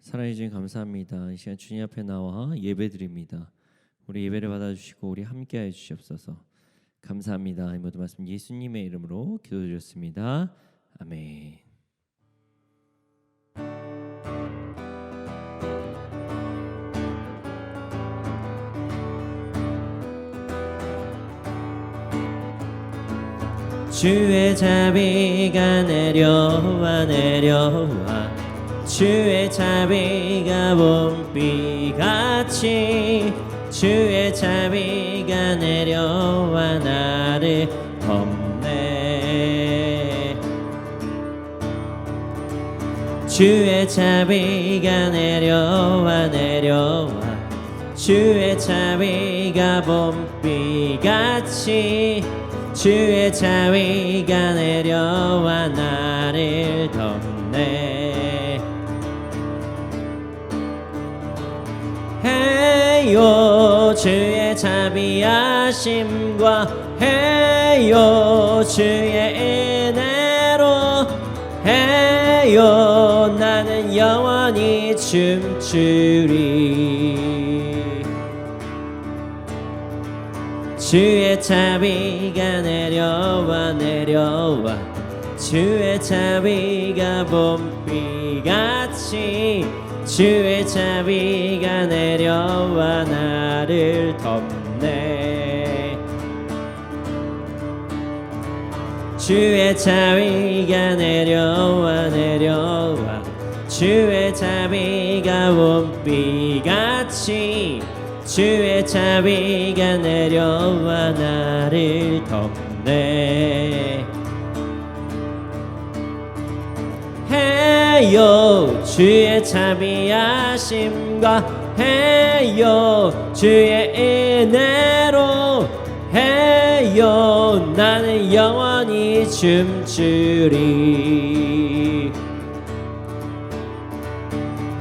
사랑해 주님 감사합니다. 이 시간 주님 앞에 나와 예배드립니다. 우리 예배를 받아주시고 우리 함께하여 주시옵소서. 감사합니다. 이 모든 말씀 예수님의 이름으로 기도드렸습니다. 아멘. 주의 자비가 내려와 주의 자비가 봄비같이 주의 자비가 내려와 나를 덮네. 주의 자비가 내려와 주의 자비가 봄비같이 주의 자비가 내려와 나를 덮네. 해요 주의 자비하심과 해요 주의 은혜로 해요 나는 영원히 춤추리. 주의 자비가 내려와 주의 자비가 봄비같이 주의 자비가 내려와 나를 덮네. 주의 자비가 내려와 주의 자비가 봄비같이 주의 자비가 내려와 나를 덮네. 해요 주의 자비하심과 해요 주의 은혜로 해요 나는 영원히 춤추리.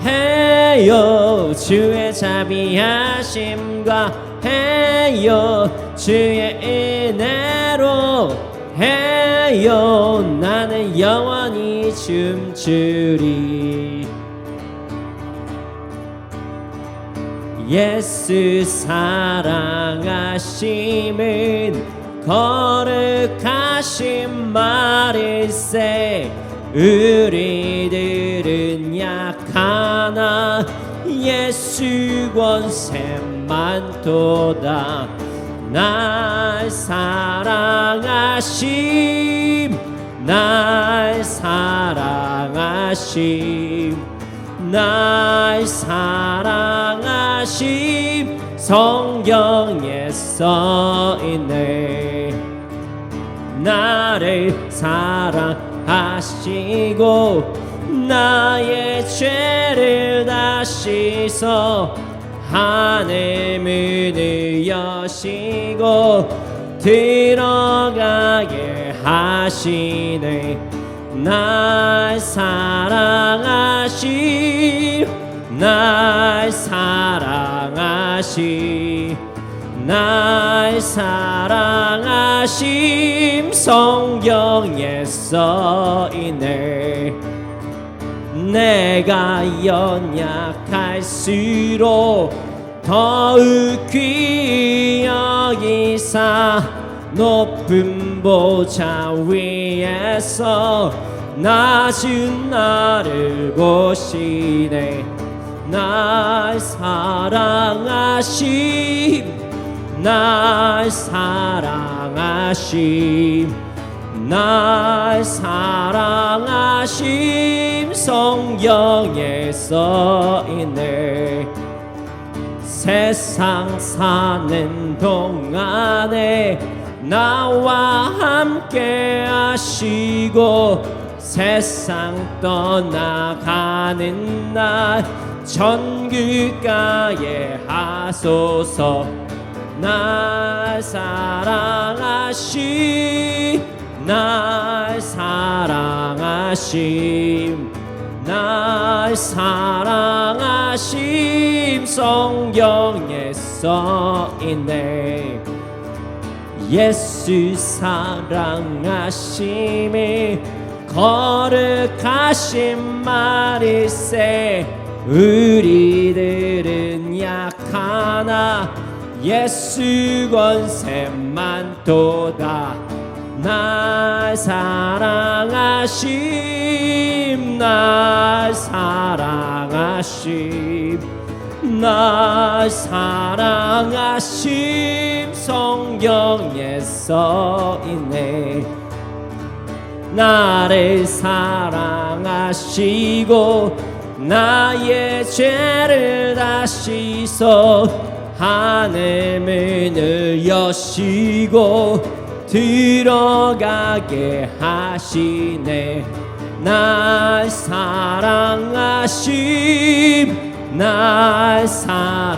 해요 주의 자비하심과 해요 주의 은혜로 해요 나는 영원히 춤추리. 예수 사랑하심은 거룩하신 말일세. 우리들은 약하나 예수 권세만 도다. 날 사랑하심 날 사랑하심 성경에 써있네. 나를 사랑하시고 나의 죄를 다시서 하늘 문을 여시고 들어가게 하시네. 날 사랑하심 성경에 써있네. 내가 연약할수록 더욱 귀히 여기사 높은 보좌 위에서 낮은 나를 보시네. 날 사랑하심 성경에 써있네. 세상 사는 동안에 나와 함께 하시고 세상 떠나가는 날 천국가에 하소서. 날 사랑하심 성경에 써있네. 예수 사랑하심이 거룩하신 말일세. 우리들은 약하나 예수 권세 많도다. 날 사랑하심 날 사랑하심 날 사랑하심 성경에 써있네. 나를 사랑하시고 나의 죄를 다시 서 하늘 문을 여시고 들어가게 하시네. 날 사랑하심 날 사랑하심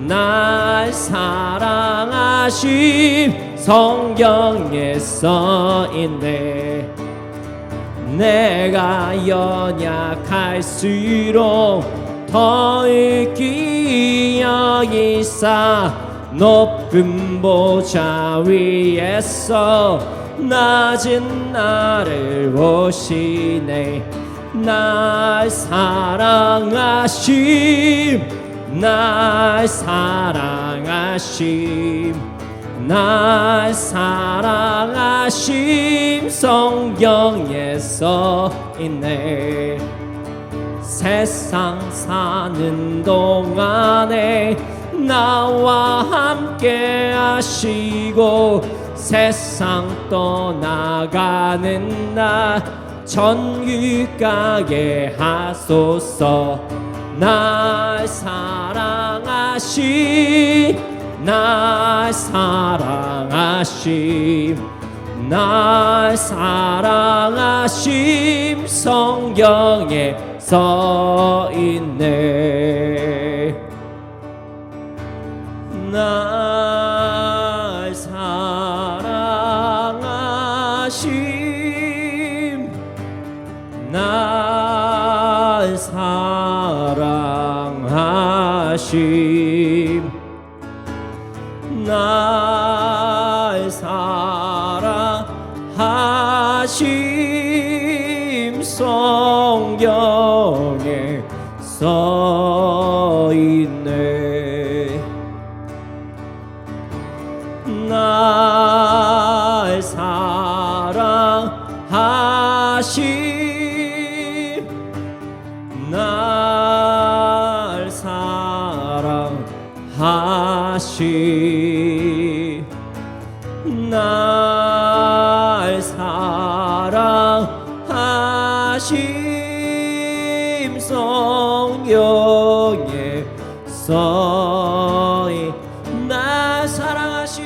날 사랑하심 성경에 써있네. 내가 연약할수록 더욱이 여기사 높은 보좌 위에서 낮은 나를 보시네. 날 사랑하심 날 사랑하심 날 사랑하심 성경에 써있네. 세상 사는 동안에 나와 함께 하시고 세상 떠나가는 나 천국 가게 하소서. 날 사랑하심 날 사랑하심 날 사랑하심 성경에 써있네. 날 사랑하심 날 사랑하심 날 사랑하심 성경에 써있네. 날 사랑하심 날 사랑하심 날 사랑하심 성경에 써있. 날 사랑하심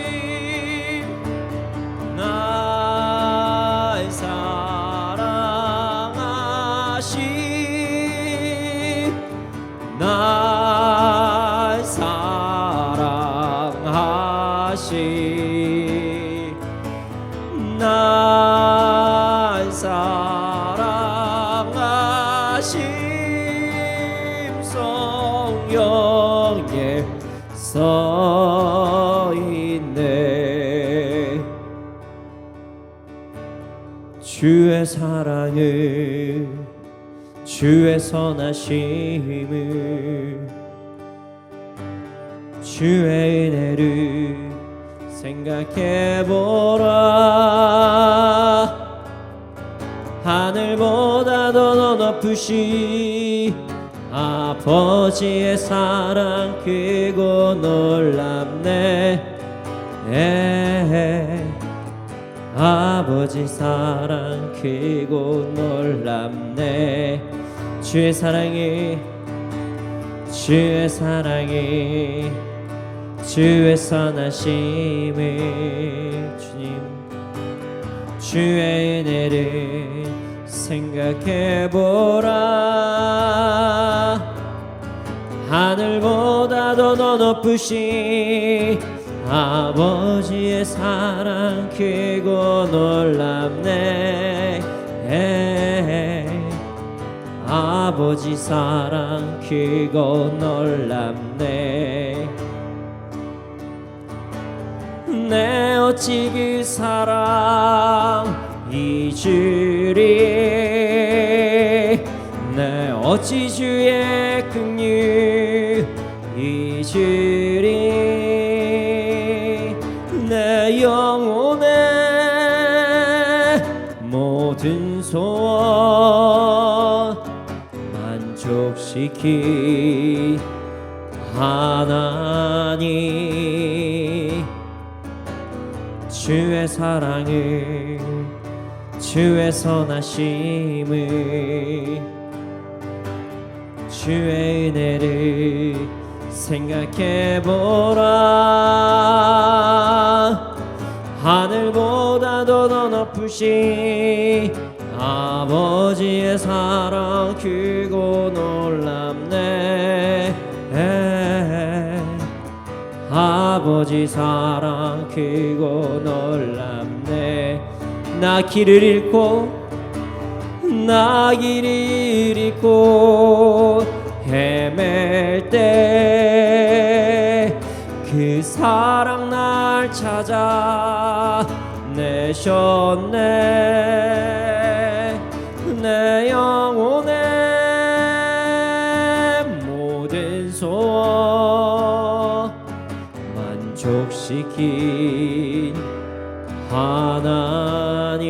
날 사랑하심 날 사랑하심 날 사랑하심 성경에 써있네. 주의 사랑을 주의 선하심을 주의 은혜를 생각해보라. 하늘보다도 더 높으신 아버지의 사랑 크고 놀랍네. 아버지 사랑 크고 놀랍네. 주의 사랑이 주의 사랑이 주의 선하심을 주님 주의 은혜를 생각해보라. 하늘보다도 더 높으신 아버지의 사랑 크고 놀랍네. 아버지 사랑 크고 놀랍네. 내 어찌 그 사랑 잊으리. 내 어찌 주의 긍휼 잊으리. 내 영혼의 모든 소원 만족시키 하나님. 주의 사랑을 주의 선하심을 주의 은혜를 생각해보라. 하늘보다도 더 높으신 아버지의 사랑 크고 놀랍네. 아버지 사랑 크고 놀랍네. 나 길을 잃고 헤맬 때 그 사랑 날 찾아 내셨네. 내 영혼의 모든 소원 만족시킨 하나님.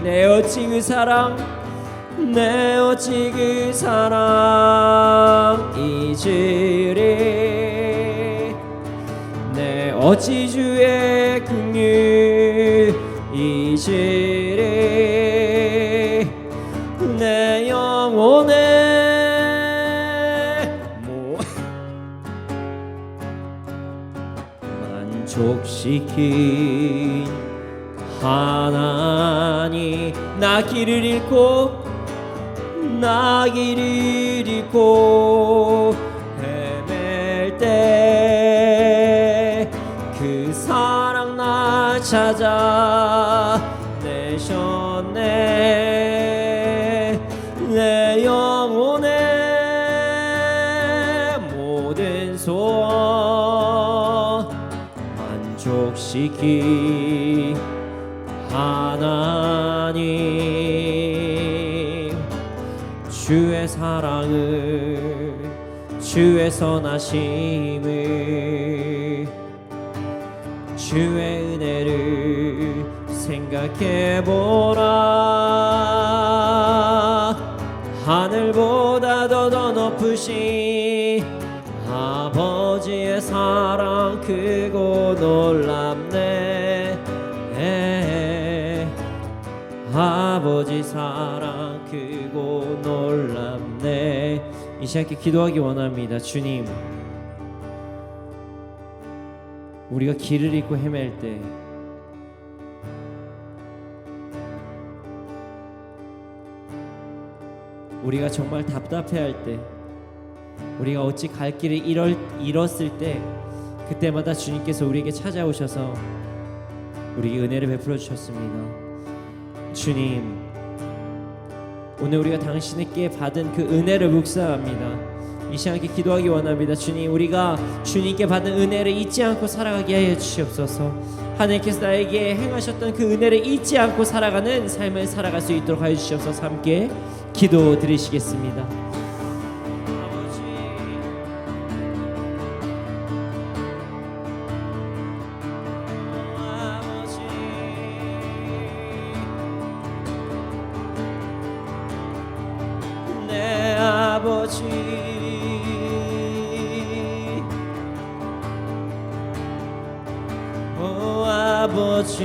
내 어찌 그 사랑 잊으리. 내 어찌 주의 긍휼 잊으리. 내 영혼의 만족시킨 하나님. 나 길을 잃고 헤맬 때 그 사랑 날 찾아 내셨네. 내 영혼의 모든 소원 만족시키 하나님. 주의 사랑을 주의 선하심을 주의 은혜를 생각해보라. 하늘보다도 더 높으신 아버지의 사랑 크고 놀랍네. 아버지 사랑 크고 놀랍네. 이 시간에 기도하기 원합니다. 주님, 우리가 길을 잃고 헤맬 때 우리가 정말 답답해할 때 우리가 어찌 갈 길을 잃었을 때 그때마다 주님께서 우리에게 찾아오셔서 우리에게 은혜를 베풀어 주셨습니다. 주님, 오늘 우리가 당신에게 받은 그 은혜를 묵상합니다. 이 시간에 기도하기 원합니다. 주님, 우리가 주님께 받은 은혜를 잊지 않고 살아가게 하여 주시옵소서. 하나님께서 나에게 행하셨던 그 은혜를 잊지 않고 살아가는 삶을 살아갈 수 있도록 하여 주시옵소서. 함께 기도 드리시겠습니다. 아버지, 오 아버지,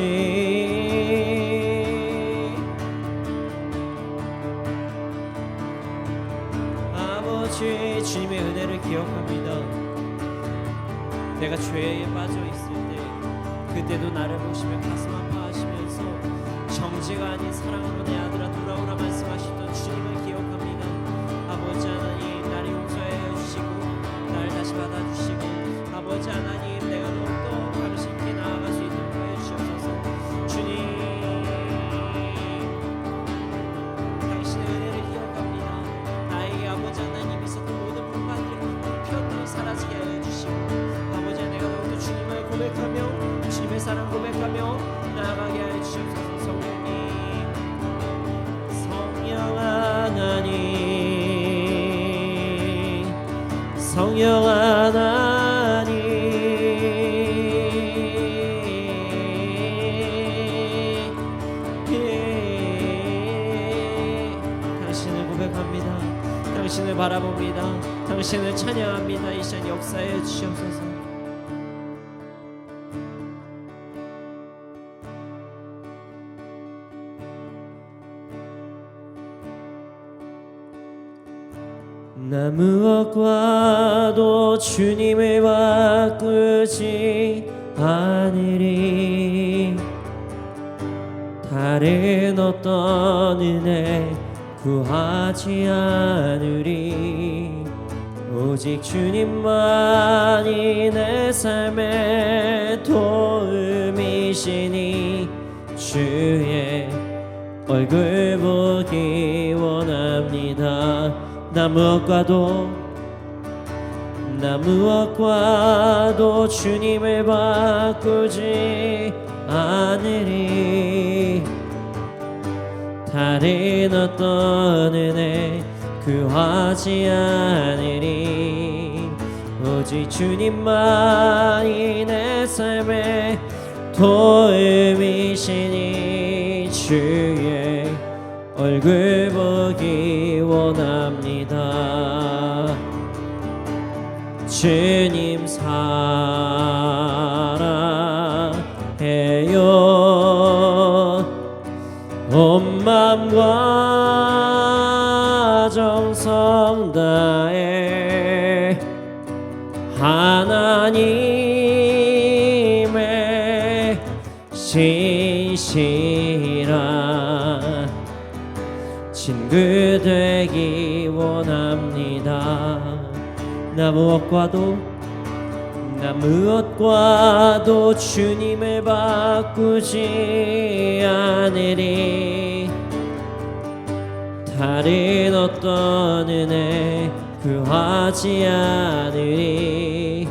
아버지, 주님의 은혜를 기억합니다. 내가 죄에 빠져 있을 때 그때도 나를 보시며 가슴 아파하시면서 정죄가 아닌 사랑으로 내 아들아 돌아오라 말씀하시던 주님을 기억합니다. 아버지 하나님, 나를 용서해 주시고 나를 다시 받아주시고, 아버지 하나님, 내가 더욱더 당신께 나아갈 수 있도록 하여 주시옵소서. 주님, 당신의 은혜를 기억합니다. 나에게 아버지 하나님 있었던 모든 불만들이 편히 사라지게 하여 주시고, 아버지 내가 더욱더 주님을 고백하며 주님의 사랑 고백하며 나아가게 하여 주시옵소서. 성령 하나님, 성령 하나님 당신을 고백합니다. 당신을 바라봅니다. 당신을 찬양합니다. 이 시간 역사해 주시옵소서. 나 무엇과도 주님을 바꾸지 않으리. 다른 어떤 은혜 구하지 않으리. 오직 주님만이 내 삶의 도움이시니 주의 얼굴 보기 원합니다. 나 무엇과도 주님을 바꾸지 않으리. 다른 어떤 은혜 구하지 않으리. 오직 주님만이 내 삶의 도움이시니 주의 얼굴 보기 원합니다. 주님 사랑해요. 온 마음과 정성 다해 하나님의 신실한 친구 되기 원합니다. 나 무엇과도 주님을 바꾸지 않으리. 다른 어떤 은혜 구하지 않으리.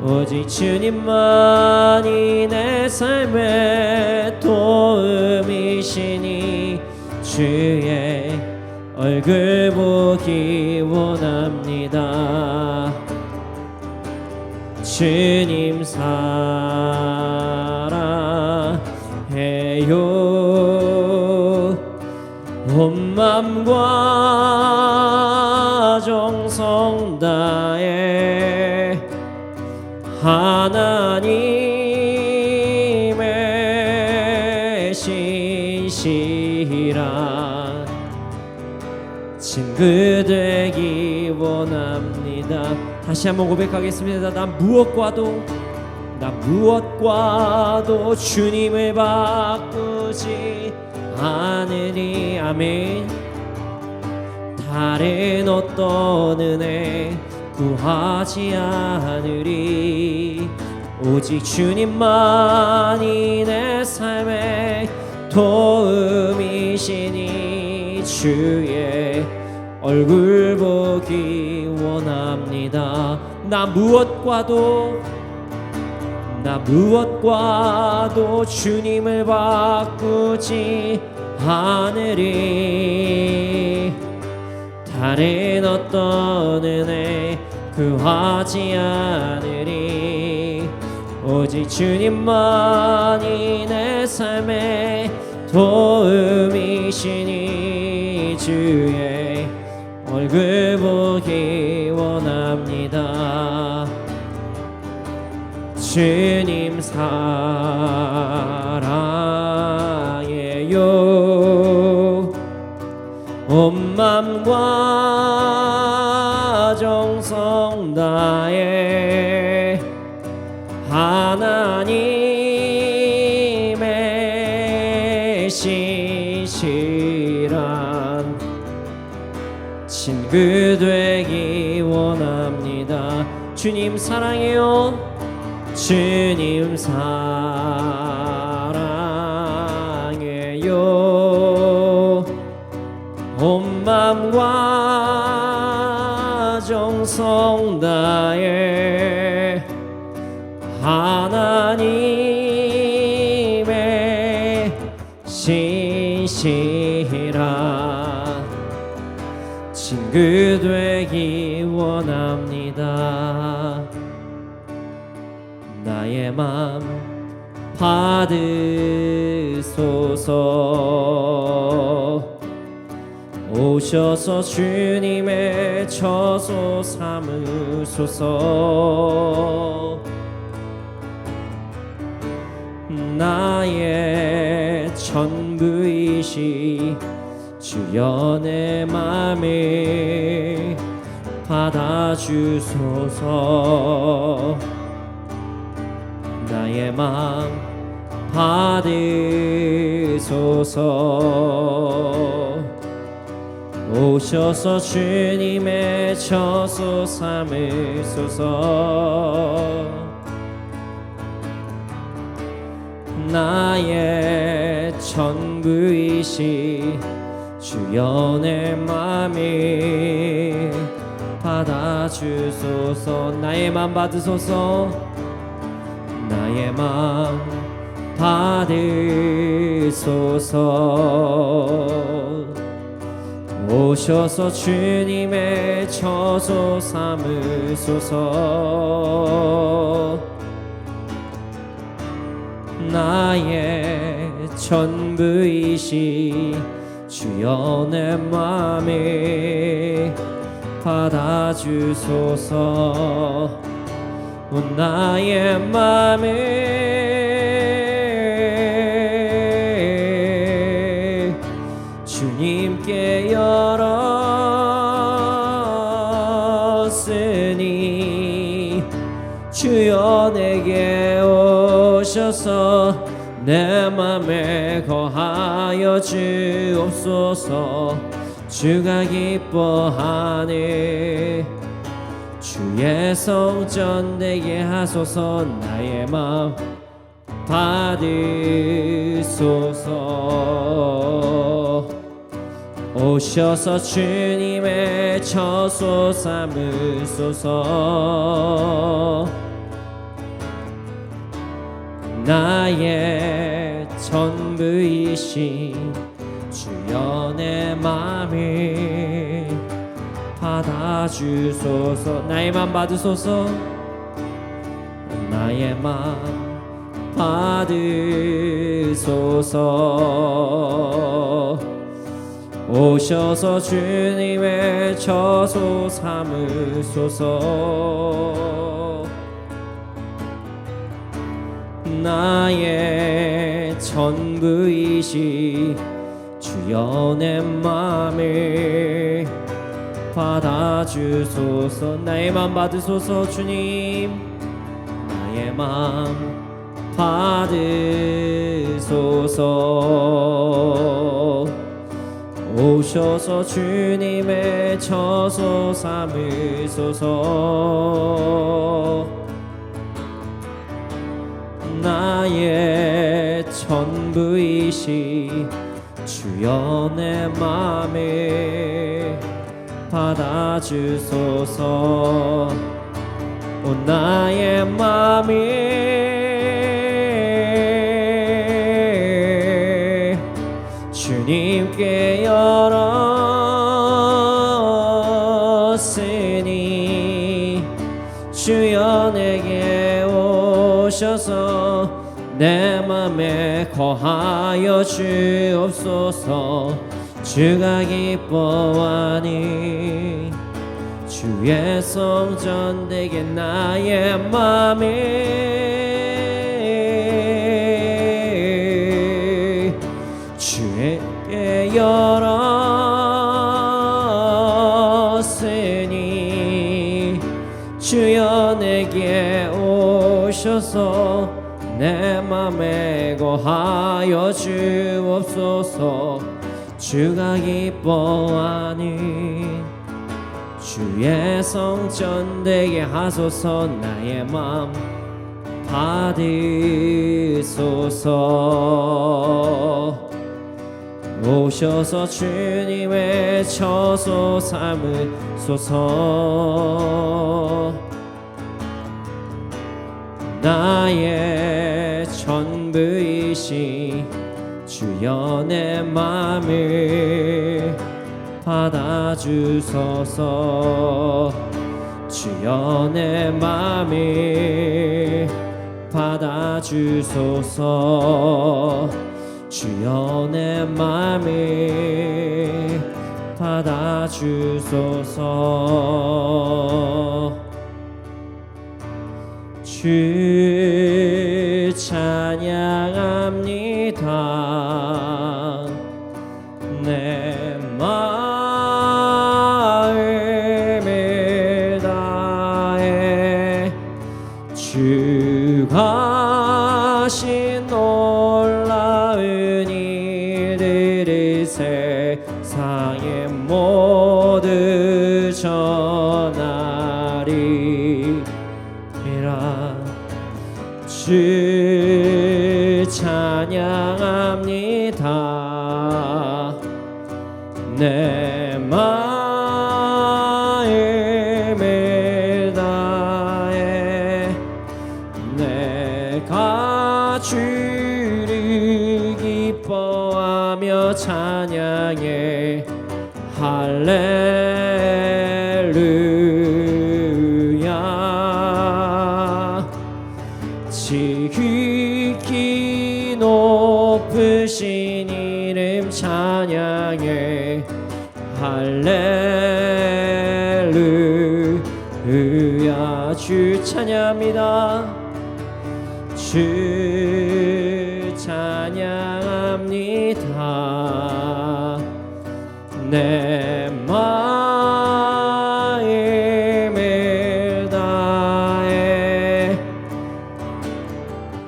오직 주님만이 내 삶의 도움이시니 주의 얼굴 보기 원합니다. 주님 사랑해요. 온 마음과 정성 다해 하나님의 신실한 친구 되기 원합니다. 다시 한번 고백하겠습니다. 나 무엇과도 주님을 바꾸지 않으리. 아멘. 다른 어떤 은혜 구하지 않으리. 오직 주님만이 내 삶의 도움이시니 주의 얼굴 보기 원합니다. 나 무엇과도 주님을 바꾸지 않으리. 다른 어떤 은혜 구하지 않으리. 오직 주님만이 내 삶의 도움이시니 주의 얼굴 보기 원합니다. 주님 사랑해요. 온 마음과 정성 다해 하나님의 신실한 친구 되기 원합니다. 주님 사랑해요. 주님 사랑해요. 온 마음과 정성 다해 하나님의 신실한 친구 되기 원합니다. 나의 맘 받으소서. 오셔서 주님의 처소 삼으소서. 나의 전부이시 주여 내 맘을 받아주소서. 나의 맘 받으소서. 오셔서 주님의 처소 삼으소서. 나의 전부이시 주여 내 맘을 받아주소서. 나의 맘 받으소서. 나의 맘 받으소서. 오셔서 주님의 처소 삼으소서. 나의 전부이시 주여 내 맘을 받아주소서. 나의 맘을 주님께 열었으니 주여 내게 오셔서 내 맘에 거하여 주옵소서. 주가 기뻐하네 주의 성전 되게 하소서. 나의 맘 받으소서. 오셔서 주님의 처소 삼으소서. 나의 전부이신 주여 내 맘을 받아주소서. 나의 맘 받으소서. 나의 맘 받으소서. 오셔서 주님의 처소 삼으소서. 나의 전부이시 주여 내 맘을 받아주소서. 나의 맘 받으소서. 주님 나의 맘 받으소서. 오셔서 주님의 처소 삼으소서. 나의 전부이시 주여 내 맘을 받아주소서. 나의 맘을 주님께 열었으니 주여 내게 오셔서 내 맘에 거하여 주옵소서. 주가 기뻐하니 주의 성전 되게 나의 맘을 주에게 열었으니 주여 내게 오셔서 내 맘에 거하여 주옵소서. 주가 기뻐하니 주의 성전 되게 하소서. 나의 맘 받으소서. 오셔서 주님의 처소 삼으소서. 나의 전부이시 주여 내 맘을 받아주소서. 주여 내 맘을 받아주소서. 주여 내 맘을 받아주소서. 주 찬양합니다. 내 마음을 다해 주가 하신 놀라운 일들을 세상에 모두 전하리라. 주 찬양합니다. 내 마음을 다해 내가 주를 기뻐하며 찬양해. 할렐루야. 지극히 높으신 이름 찬양해. 할렐루야. 주 찬양합니다. 주 찬양합니다. 내 마음을 다해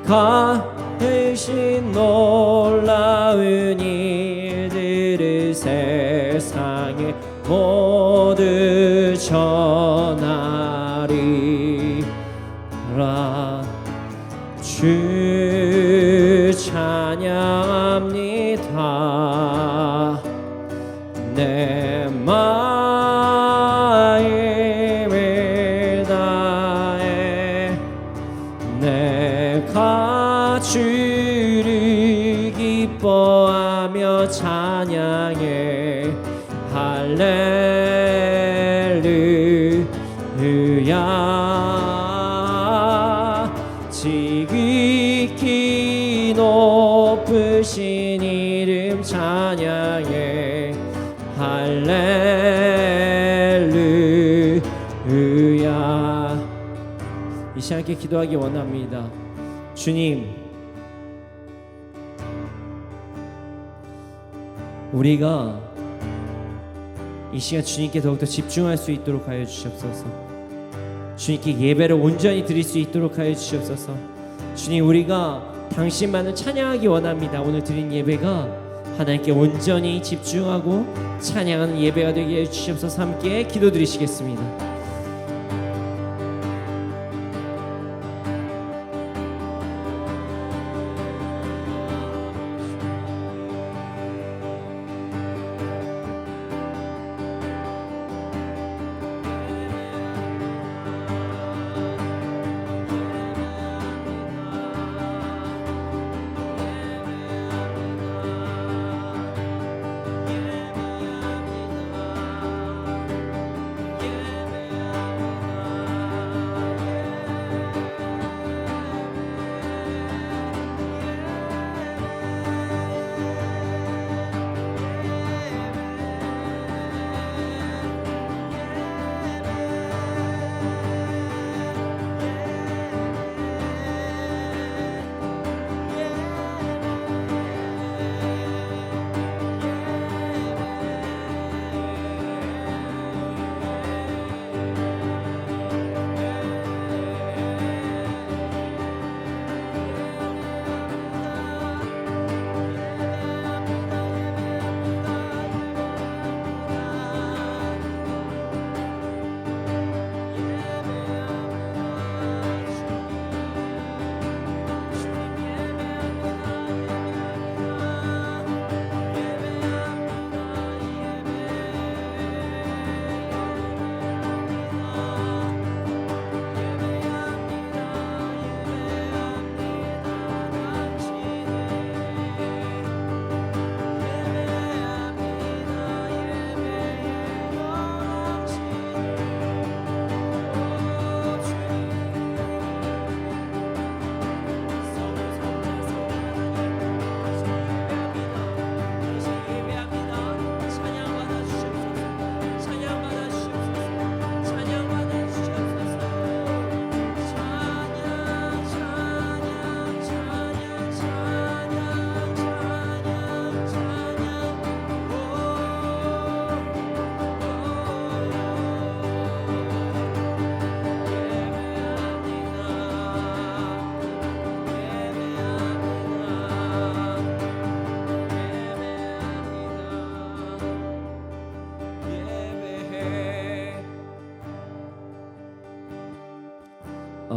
가하신 놀라운 일들을 세상에 모두 전하리라. 주 찬양합니다. 내 마음을 다해 내가 주를 기뻐하며 찬양해. 할렐루야. 지극히 높으신 이름 찬양해. 할렐루야. 이 시간에 기도하기 원합니다. 주님, 우리가 이 시간 주님께 더욱더 집중할 수 있도록 하여 주시옵소서. 주님께 예배를 온전히 드릴 수 있도록 하여 주시옵소서. 주님, 우리가 당신만을 찬양하기 원합니다. 오늘 드린 예배가 하나님께 온전히 집중하고 찬양하는 예배가 되게 해 주시옵소서. 함께 기도드리시겠습니다.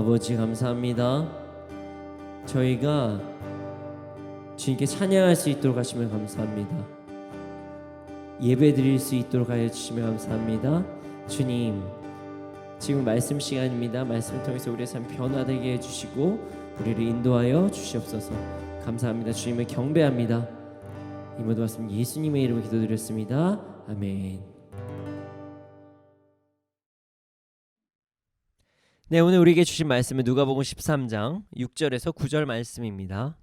아버지 감사합니다. 저희가 주님께 찬양할 수 있도록 하시면 감사합니다. 예배 드릴 수 있도록 하여 주시면 감사합니다. 주님, 지금 말씀 시간입니다. 말씀을 통해서 우리의 삶 변화되게 해주시고 우리를 인도하여 주시옵소서. 감사합니다. 주님을 경배합니다. 이 모든 말씀 예수님의 이름으로 기도드렸습니다. 아멘. 네, 오늘 우리에게 주신 말씀은 누가복음 13장 6절에서 9절 말씀입니다.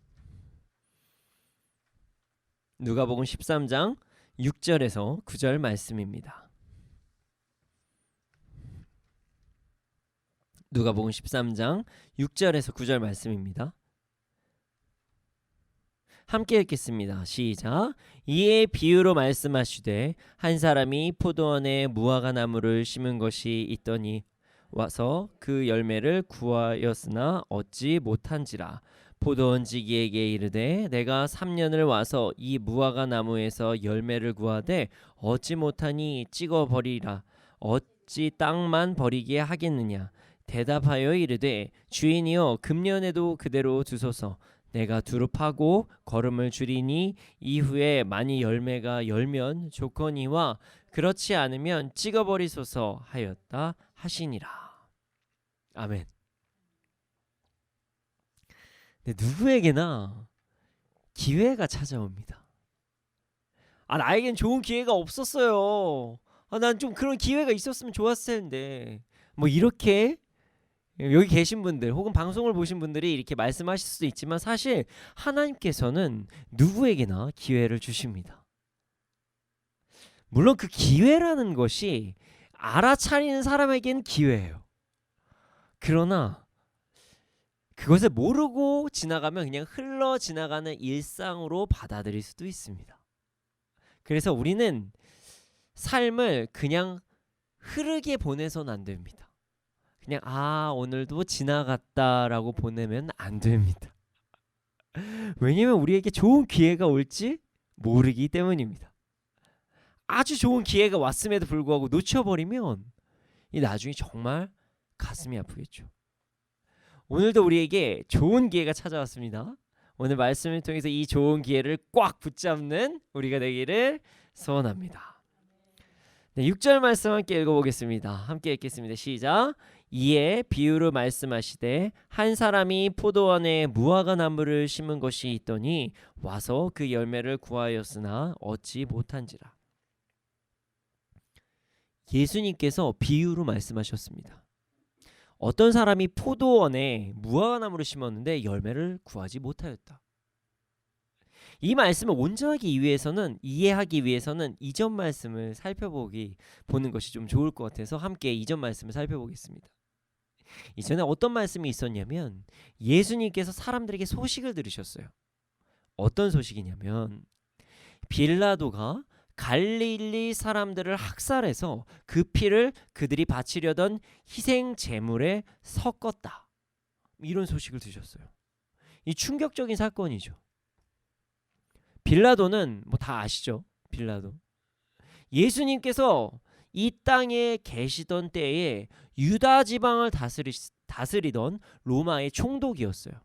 누가복음 13장 6절에서 9절 말씀입니다. 누가복음 13장 6절에서 9절 말씀입니다. 함께 읽겠습니다. 시작. 이에 비유로 말씀하시되 한 사람이 포도원에 무화과 나무를 심은 것이 있더니 와서 그 열매를 구하였으나 얻지 못한지라. 포도원지기에게 이르되 내가 3년을 와서 이 무화과 나무에서 열매를 구하되 얻지 못하니 찍어버리라. 어찌 땅만 버리게 하겠느냐. 대답하여 이르되 주인이여 금년에도 그대로 두소서. 내가 두루 파고 거름을 줄이니 이후에 많이 열매가 열면 좋거니와 그렇지 않으면 찍어버리소서 하였다 하시니라. 아멘. 네, 누구에게나 기회가 찾아옵니다. 나에겐 좋은 기회가 없었어요. 난 좀 그런 기회가 있었으면 좋았을 텐데. 뭐 이렇게 여기 계신 분들 혹은 방송을 보신 분들이 이렇게 말씀하실 수도 있지만 사실 하나님께서는 누구에게나 기회를 주십니다. 물론 그 기회라는 것이 알아차리는 사람에겐 기회예요. 그러나 그것을 모르고 지나가면 그냥 흘러 지나가는 일상으로 받아들일 수도 있습니다. 그래서 우리는 삶을 그냥 흐르게 보내서는 안 됩니다. 그냥 오늘도 지나갔다라고 보내면 안 됩니다. 왜냐면 우리에게 좋은 기회가 올지 모르기 때문입니다. 아주 좋은 기회가 왔음에도 불구하고 놓쳐버리면 이 나중에 정말 가슴이 아프겠죠. 오늘도 우리에게 좋은 기회가 찾아왔습니다. 오늘 말씀을 통해서 이 좋은 기회를 꽉 붙잡는 우리가 되기를 소원합니다. 네, 6절 말씀 함께 읽어보겠습니다. 함께 읽겠습니다. 시작. 이에 비유로 말씀하시되 한 사람이 포도원에 무화과 나무를 심은 것이 있더니 와서 그 열매를 구하였으나 얻지 못한지라. 예수님께서 비유로 말씀하셨습니다. 어떤 사람이 포도원에 무화과 나무를 심었는데 열매를 구하지 못하였다. 이 말씀을 온전하게 이해하기 위해서는 이전 말씀을 보는 것이 좀 좋을 것 같아서 함께 이전 말씀을 살펴보겠습니다. 이전에 어떤 말씀이 있었냐면 예수님께서 사람들에게 소식을 들으셨어요. 어떤 소식이냐면 빌라도가 갈릴리 사람들을 학살해서 그 피를 그들이 바치려던 희생 제물에 섞었다. 이런 소식을 들으셨어요. 이 충격적인 사건이죠. 빌라도는 뭐 다 아시죠? 빌라도. 예수님께서 이 땅에 계시던 때에 유다 지방을 다스리던 로마의 총독이었어요.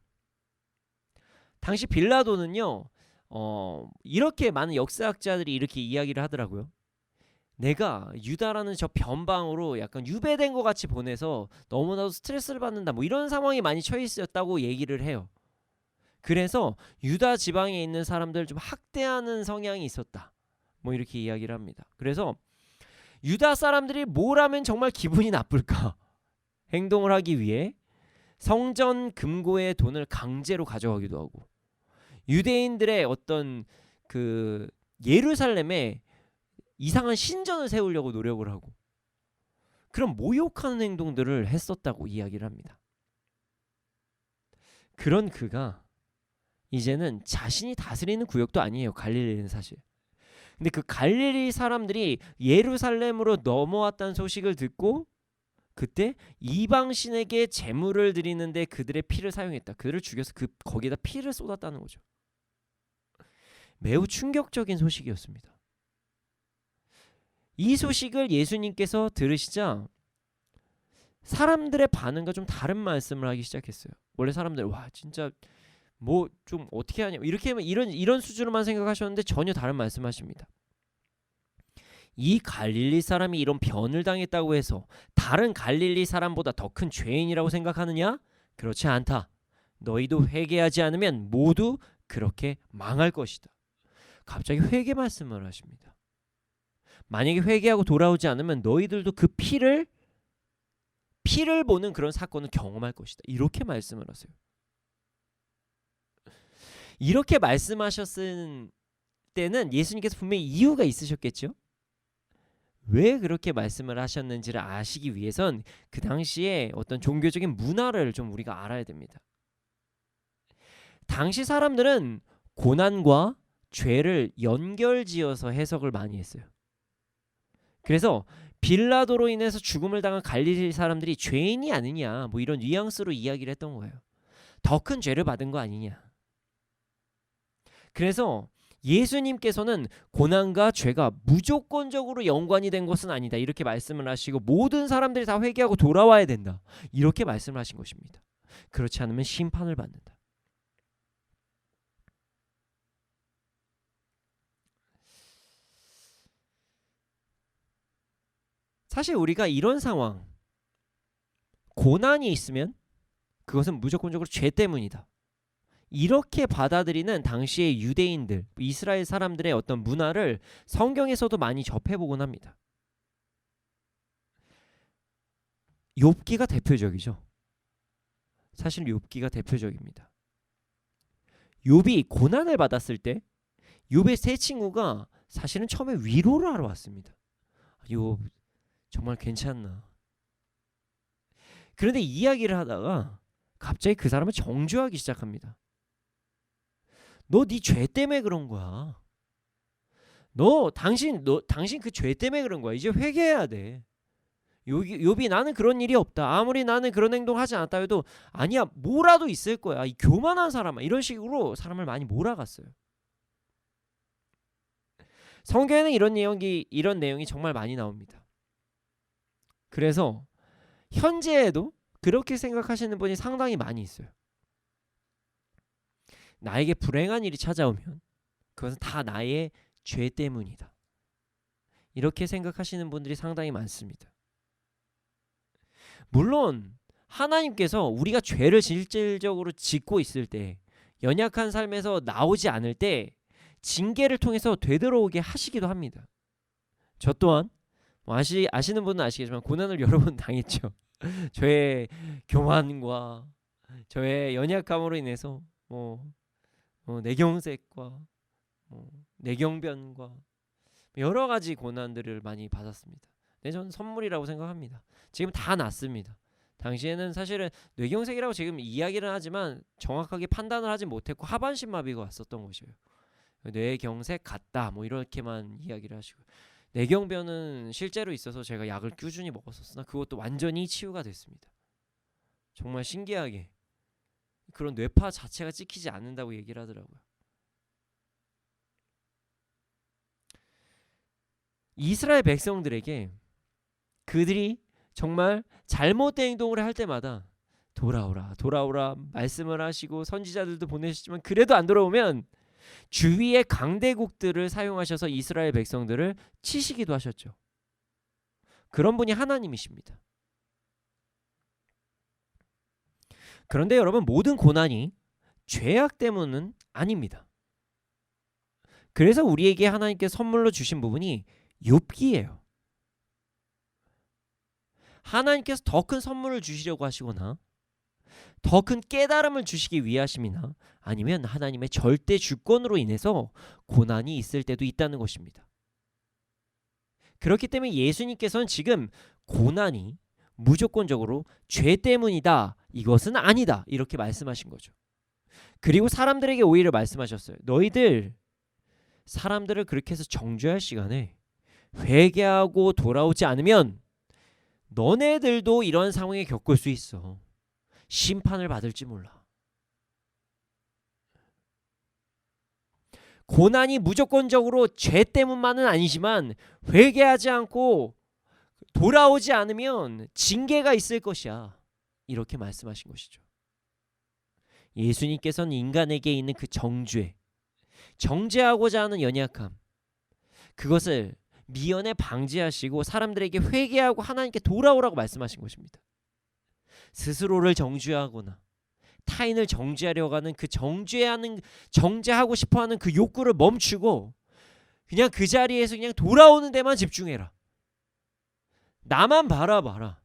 당시 빌라도는요. 이렇게 많은 역사학자들이 이렇게 이야기를 하더라고요. 내가 유다라는 저 변방으로 약간 유배된 것 같이 보내서 너무나도 스트레스를 받는다. 뭐 이런 상황이 많이 처해 있었다고 얘기를 해요. 그래서 유다 지방에 있는 사람들을 좀 학대하는 성향이 있었다. 뭐 이렇게 이야기를 합니다. 그래서 유다 사람들이 뭘 하면 정말 기분이 나쁠까 행동을 하기 위해 성전 금고의 돈을 강제로 가져가기도 하고 유대인들의 어떤 그 예루살렘에 이상한 신전을 세우려고 노력을 하고 그런 모욕하는 행동들을 했었다고 이야기를 합니다. 그런 그가 이제는 자신이 다스리는 구역도 아니에요. 갈릴리는 사실. 근데 그 갈릴리 사람들이 예루살렘으로 넘어왔다는 소식을 듣고 그때 이방신에게 제물을 드리는데 그들의 피를 사용했다. 그들을 죽여서 거기에다 피를 쏟았다는 거죠. 매우 충격적인 소식이었습니다. 이 소식을 예수님께서 들으시자 사람들의 반응과 좀 다른 말씀을 하기 시작했어요. 원래 사람들 와 진짜 뭐 좀 어떻게 하냐 이렇게 하면 이런 수준으로만 생각하셨는데 전혀 다른 말씀하십니다. 이 갈릴리 사람이 이런 변을 당했다고 해서 다른 갈릴리 사람보다 더 큰 죄인이라고 생각하느냐? 그렇지 않다. 너희도 회개하지 않으면 모두 그렇게 망할 것이다. 갑자기 회개 말씀을 하십니다. 만약에 회개하고 돌아오지 않으면 너희들도 그 피를 보는 그런 사건을 경험할 것이다. 이렇게 말씀을 하세요. 이렇게 말씀하셨을 때는 예수님께서 분명히 이유가 있으셨겠죠? 왜 그렇게 말씀을 하셨는지를 아시기 위해선 그 당시에 어떤 종교적인 문화를 좀 우리가 알아야 됩니다. 당시 사람들은 고난과 죄를 연결지어서 해석을 많이 했어요. 그래서 빌라도로 인해서 죽음을 당한 갈릴리 사람들이 죄인이 아니냐 뭐 이런 뉘앙스로 이야기를 했던 거예요. 더 큰 죄를 받은 거 아니냐. 그래서 예수님께서는 고난과 죄가 무조건적으로 연관이 된 것은 아니다. 이렇게 말씀을 하시고 모든 사람들이 다 회개하고 돌아와야 된다. 이렇게 말씀을 하신 것입니다. 그렇지 않으면 심판을 받는다. 사실 우리가 이런 상황, 고난이 있으면 그것은 무조건적으로 죄 때문이다. 이렇게 받아들이는 당시의 유대인들, 이스라엘 사람들의 어떤 문화를 성경에서도 많이 접해보곤 합니다. 욥기가 대표적이죠. 사실 욥기가 대표적입니다. 욥이 고난을 받았을 때 욥의 세 친구가 사실은 처음에 위로를 하러 왔습니다. 욥 정말 괜찮나? 그런데 이야기를 하다가 갑자기 그 사람을 정죄하기 시작합니다. 너 네 죄 때문에 그런 거야. 당신 그 죄 때문에 그런 거야. 이제 회개해야 돼. 욥이 나는 그런 일이 없다. 아무리 나는 그런 행동하지 않았다 해도 아니야 뭐라도 있을 거야. 이 교만한 사람아. 이런 식으로 사람을 많이 몰아갔어요. 성경에는 이런 내용이 정말 많이 나옵니다. 그래서 현재에도 그렇게 생각하시는 분이 상당히 많이 있어요. 나에게 불행한 일이 찾아오면 그것은 다 나의 죄 때문이다. 이렇게 생각하시는 분들이 상당히 많습니다. 물론 하나님께서 우리가 죄를 실질적으로 짓고 있을 때 연약한 삶에서 나오지 않을 때 징계를 통해서 되돌아오게 하시기도 합니다. 저 또한 아시는 분은 아시겠지만 고난을 여러 번 당했죠. 저의 교만과 저의 연약함으로 인해서 내경색과 내경변과 여러 가지 고난들을 많이 받았습니다. 근데 저는 선물이라고 생각합니다. 지금 다 낫습니다. 당시에는 사실은 뇌경색이라고 지금 이야기를 하지만 정확하게 판단을 하지 못했고 하반신 마비가 왔었던 것이에요. 뇌경색 같다 뭐 이렇게만 이야기를 하시고 뇌경변은 실제로 있어서 제가 약을 꾸준히 먹었었으나 그것도 완전히 치유가 됐습니다. 정말 신기하게 그런 뇌파 자체가 찍히지 않는다고 얘기를 하더라고요. 이스라엘 백성들에게 그들이 정말 잘못된 행동을 할 때마다 돌아오라 말씀을 하시고 선지자들도 보내셨지만 그래도 안 돌아오면 주위의 강대국들을 사용하셔서 이스라엘 백성들을 치시기도 하셨죠. 그런 분이 하나님이십니다. 그런데 여러분 모든 고난이 죄악 때문은 아닙니다. 그래서 우리에게 하나님께서 선물로 주신 부분이 욥기예요. 하나님께서 더 큰 선물을 주시려고 하시거나 더 큰 깨달음을 주시기 위하심이나 아니면 하나님의 절대 주권으로 인해서 고난이 있을 때도 있다는 것입니다. 그렇기 때문에 예수님께서는 지금 고난이 무조건적으로 죄 때문이다. 이것은 아니다. 이렇게 말씀하신 거죠. 그리고 사람들에게 오히려 말씀하셨어요. 너희들 사람들을 그렇게 해서 정죄할 시간에 회개하고 돌아오지 않으면 너네들도 이런 상황에 겪을 수 있어. 심판을 받을지 몰라. 고난이 무조건적으로 죄 때문만은 아니지만 회개하지 않고 돌아오지 않으면 징계가 있을 것이야. 이렇게 말씀하신 것이죠. 예수님께서는 인간에게 있는 그 정죄, 정죄하고자 하는 연약함, 그것을 미연에 방지하시고 사람들에게 회개하고 하나님께 돌아오라고 말씀하신 것입니다. 스스로를 정죄하거나 타인을 정죄하려고 하는 그 정죄하고 싶어하는 그 욕구를 멈추고 그냥 그 자리에서 그냥 돌아오는 데만 집중해라. 나만 바라봐라.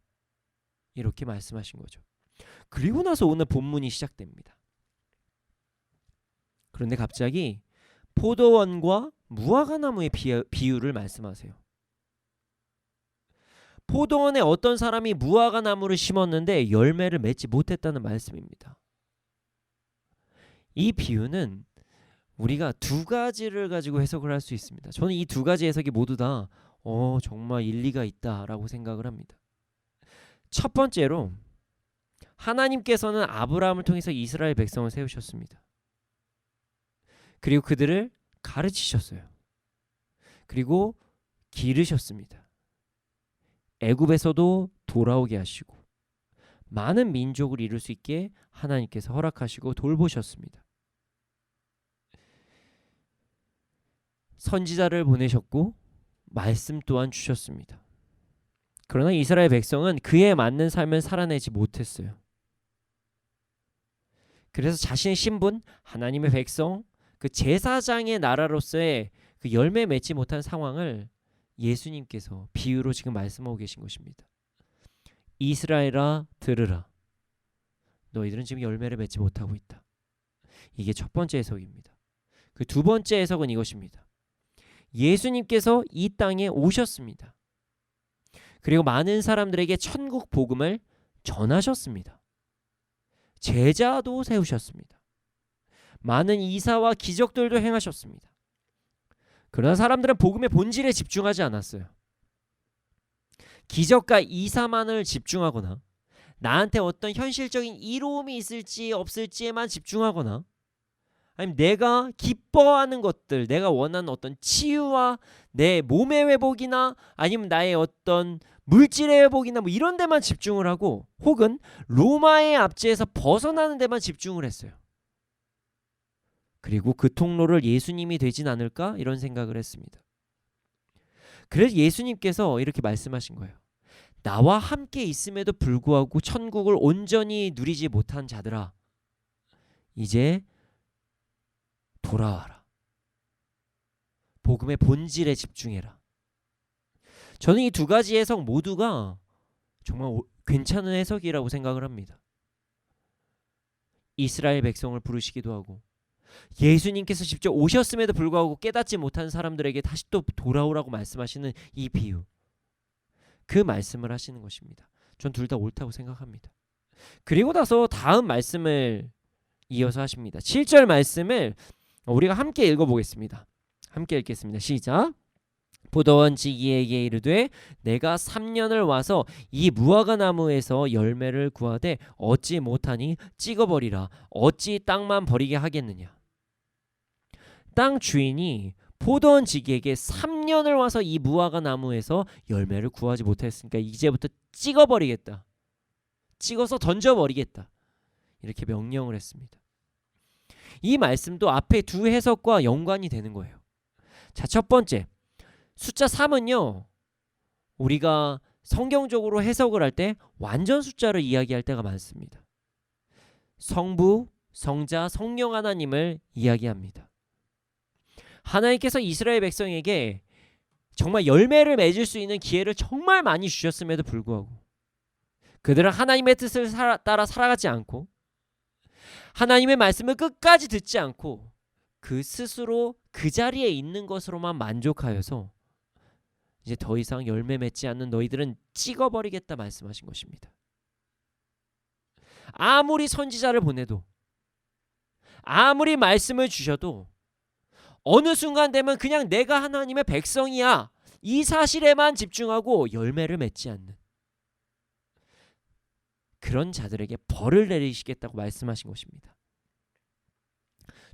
이렇게 말씀하신 거죠. 그리고 나서 오늘 본문이 시작됩니다. 그런데 갑자기 포도원과 무화과나무의 비유를 말씀하세요. 포도원에 어떤 사람이 무화과나무를 심었는데 열매를 맺지 못했다는 말씀입니다. 이 비유는 우리가 두 가지를 가지고 해석을 할 수 있습니다. 저는 이 두 가지 해석이 모두 다 정말 일리가 있다라고 생각을 합니다. 첫 번째로 하나님께서는 아브라함을 통해서 이스라엘 백성을 세우셨습니다. 그리고 그들을 가르치셨어요. 그리고 기르셨습니다. 애굽에서도 돌아오게 하시고 많은 민족을 이룰 수 있게 하나님께서 허락하시고 돌보셨습니다. 선지자를 보내셨고 말씀 또한 주셨습니다. 그러나 이스라엘 백성은 그에 맞는 삶을 살아내지 못했어요. 그래서 자신의 신분, 하나님의 백성, 그 제사장의 나라로서의 그 열매 맺지 못한 상황을 예수님께서 비유로 지금 말씀하고 계신 것입니다. 이스라엘아 들으라. 너희들은 지금 열매를 맺지 못하고 있다. 이게 첫 번째 해석입니다. 그 두 번째 해석은 이것입니다. 예수님께서 이 땅에 오셨습니다. 그리고 많은 사람들에게 천국 복음을 전하셨습니다. 제자도 세우셨습니다. 많은 이사와 기적들도 행하셨습니다. 그러나 사람들은 복음의 본질에 집중하지 않았어요. 기적과 이사만을 집중하거나 나한테 어떤 현실적인 이로움이 있을지 없을지에만 집중하거나 아니면 내가 기뻐하는 것들, 내가 원하는 어떤 치유와 내 몸의 회복이나 아니면 나의 어떤 물질의 회복이나 뭐 이런 데만 집중을 하고 혹은 로마의 압제에서 벗어나는 데만 집중을 했어요. 그리고 그 통로를 예수님이 되진 않을까? 이런 생각을 했습니다. 그래서 예수님께서 이렇게 말씀하신 거예요. 나와 함께 있음에도 불구하고 천국을 온전히 누리지 못한 자들아, 이제 돌아와라. 복음의 본질에 집중해라. 저는 이 두 가지 해석 모두가 정말 괜찮은 해석이라고 생각을 합니다. 이스라엘 백성을 부르시기도 하고 예수님께서 직접 오셨음에도 불구하고 깨닫지 못한 사람들에게 다시 또 돌아오라고 말씀하시는 이 비유, 그 말씀을 하시는 것입니다. 전 둘 다 옳다고 생각합니다. 그리고 나서 다음 말씀을 이어서 하십니다. 7절 말씀을 우리가 함께 읽어보겠습니다. 함께 읽겠습니다. 시작. 포도원 지기에게 이르되 내가 3년을 와서 이 무화과 나무에서 열매를 구하되 얻지 못하니 찍어버리라. 어찌 땅만 버리게 하겠느냐. 땅 주인이 포도원 지기에게 3년을 와서 이 무화과 나무에서 열매를 구하지 못했으니까 이제부터 찍어버리겠다. 찍어서 던져버리겠다. 이렇게 명령을 했습니다. 이 말씀도 앞에 두 해석과 연관이 되는 거예요. 자, 첫 번째, 숫자 3은요. 우리가 성경적으로 해석을 할 때 완전 숫자를 이야기할 때가 많습니다. 성부, 성자, 성령 하나님을 이야기합니다. 하나님께서 이스라엘 백성에게 정말 열매를 맺을 수 있는 기회를 정말 많이 주셨음에도 불구하고 그들은 하나님의 뜻을 따라 살아가지 않고 하나님의 말씀을 끝까지 듣지 않고 그 스스로 그 자리에 있는 것으로만 만족하여서 이제 더 이상 열매 맺지 않는 너희들은 찍어버리겠다 말씀하신 것입니다. 아무리 선지자를 보내도 아무리 말씀을 주셔도 어느 순간 되면 그냥 내가 하나님의 백성이야 이 사실에만 집중하고 열매를 맺지 않는 그런 자들에게 벌을 내리시겠다고 말씀하신 것입니다.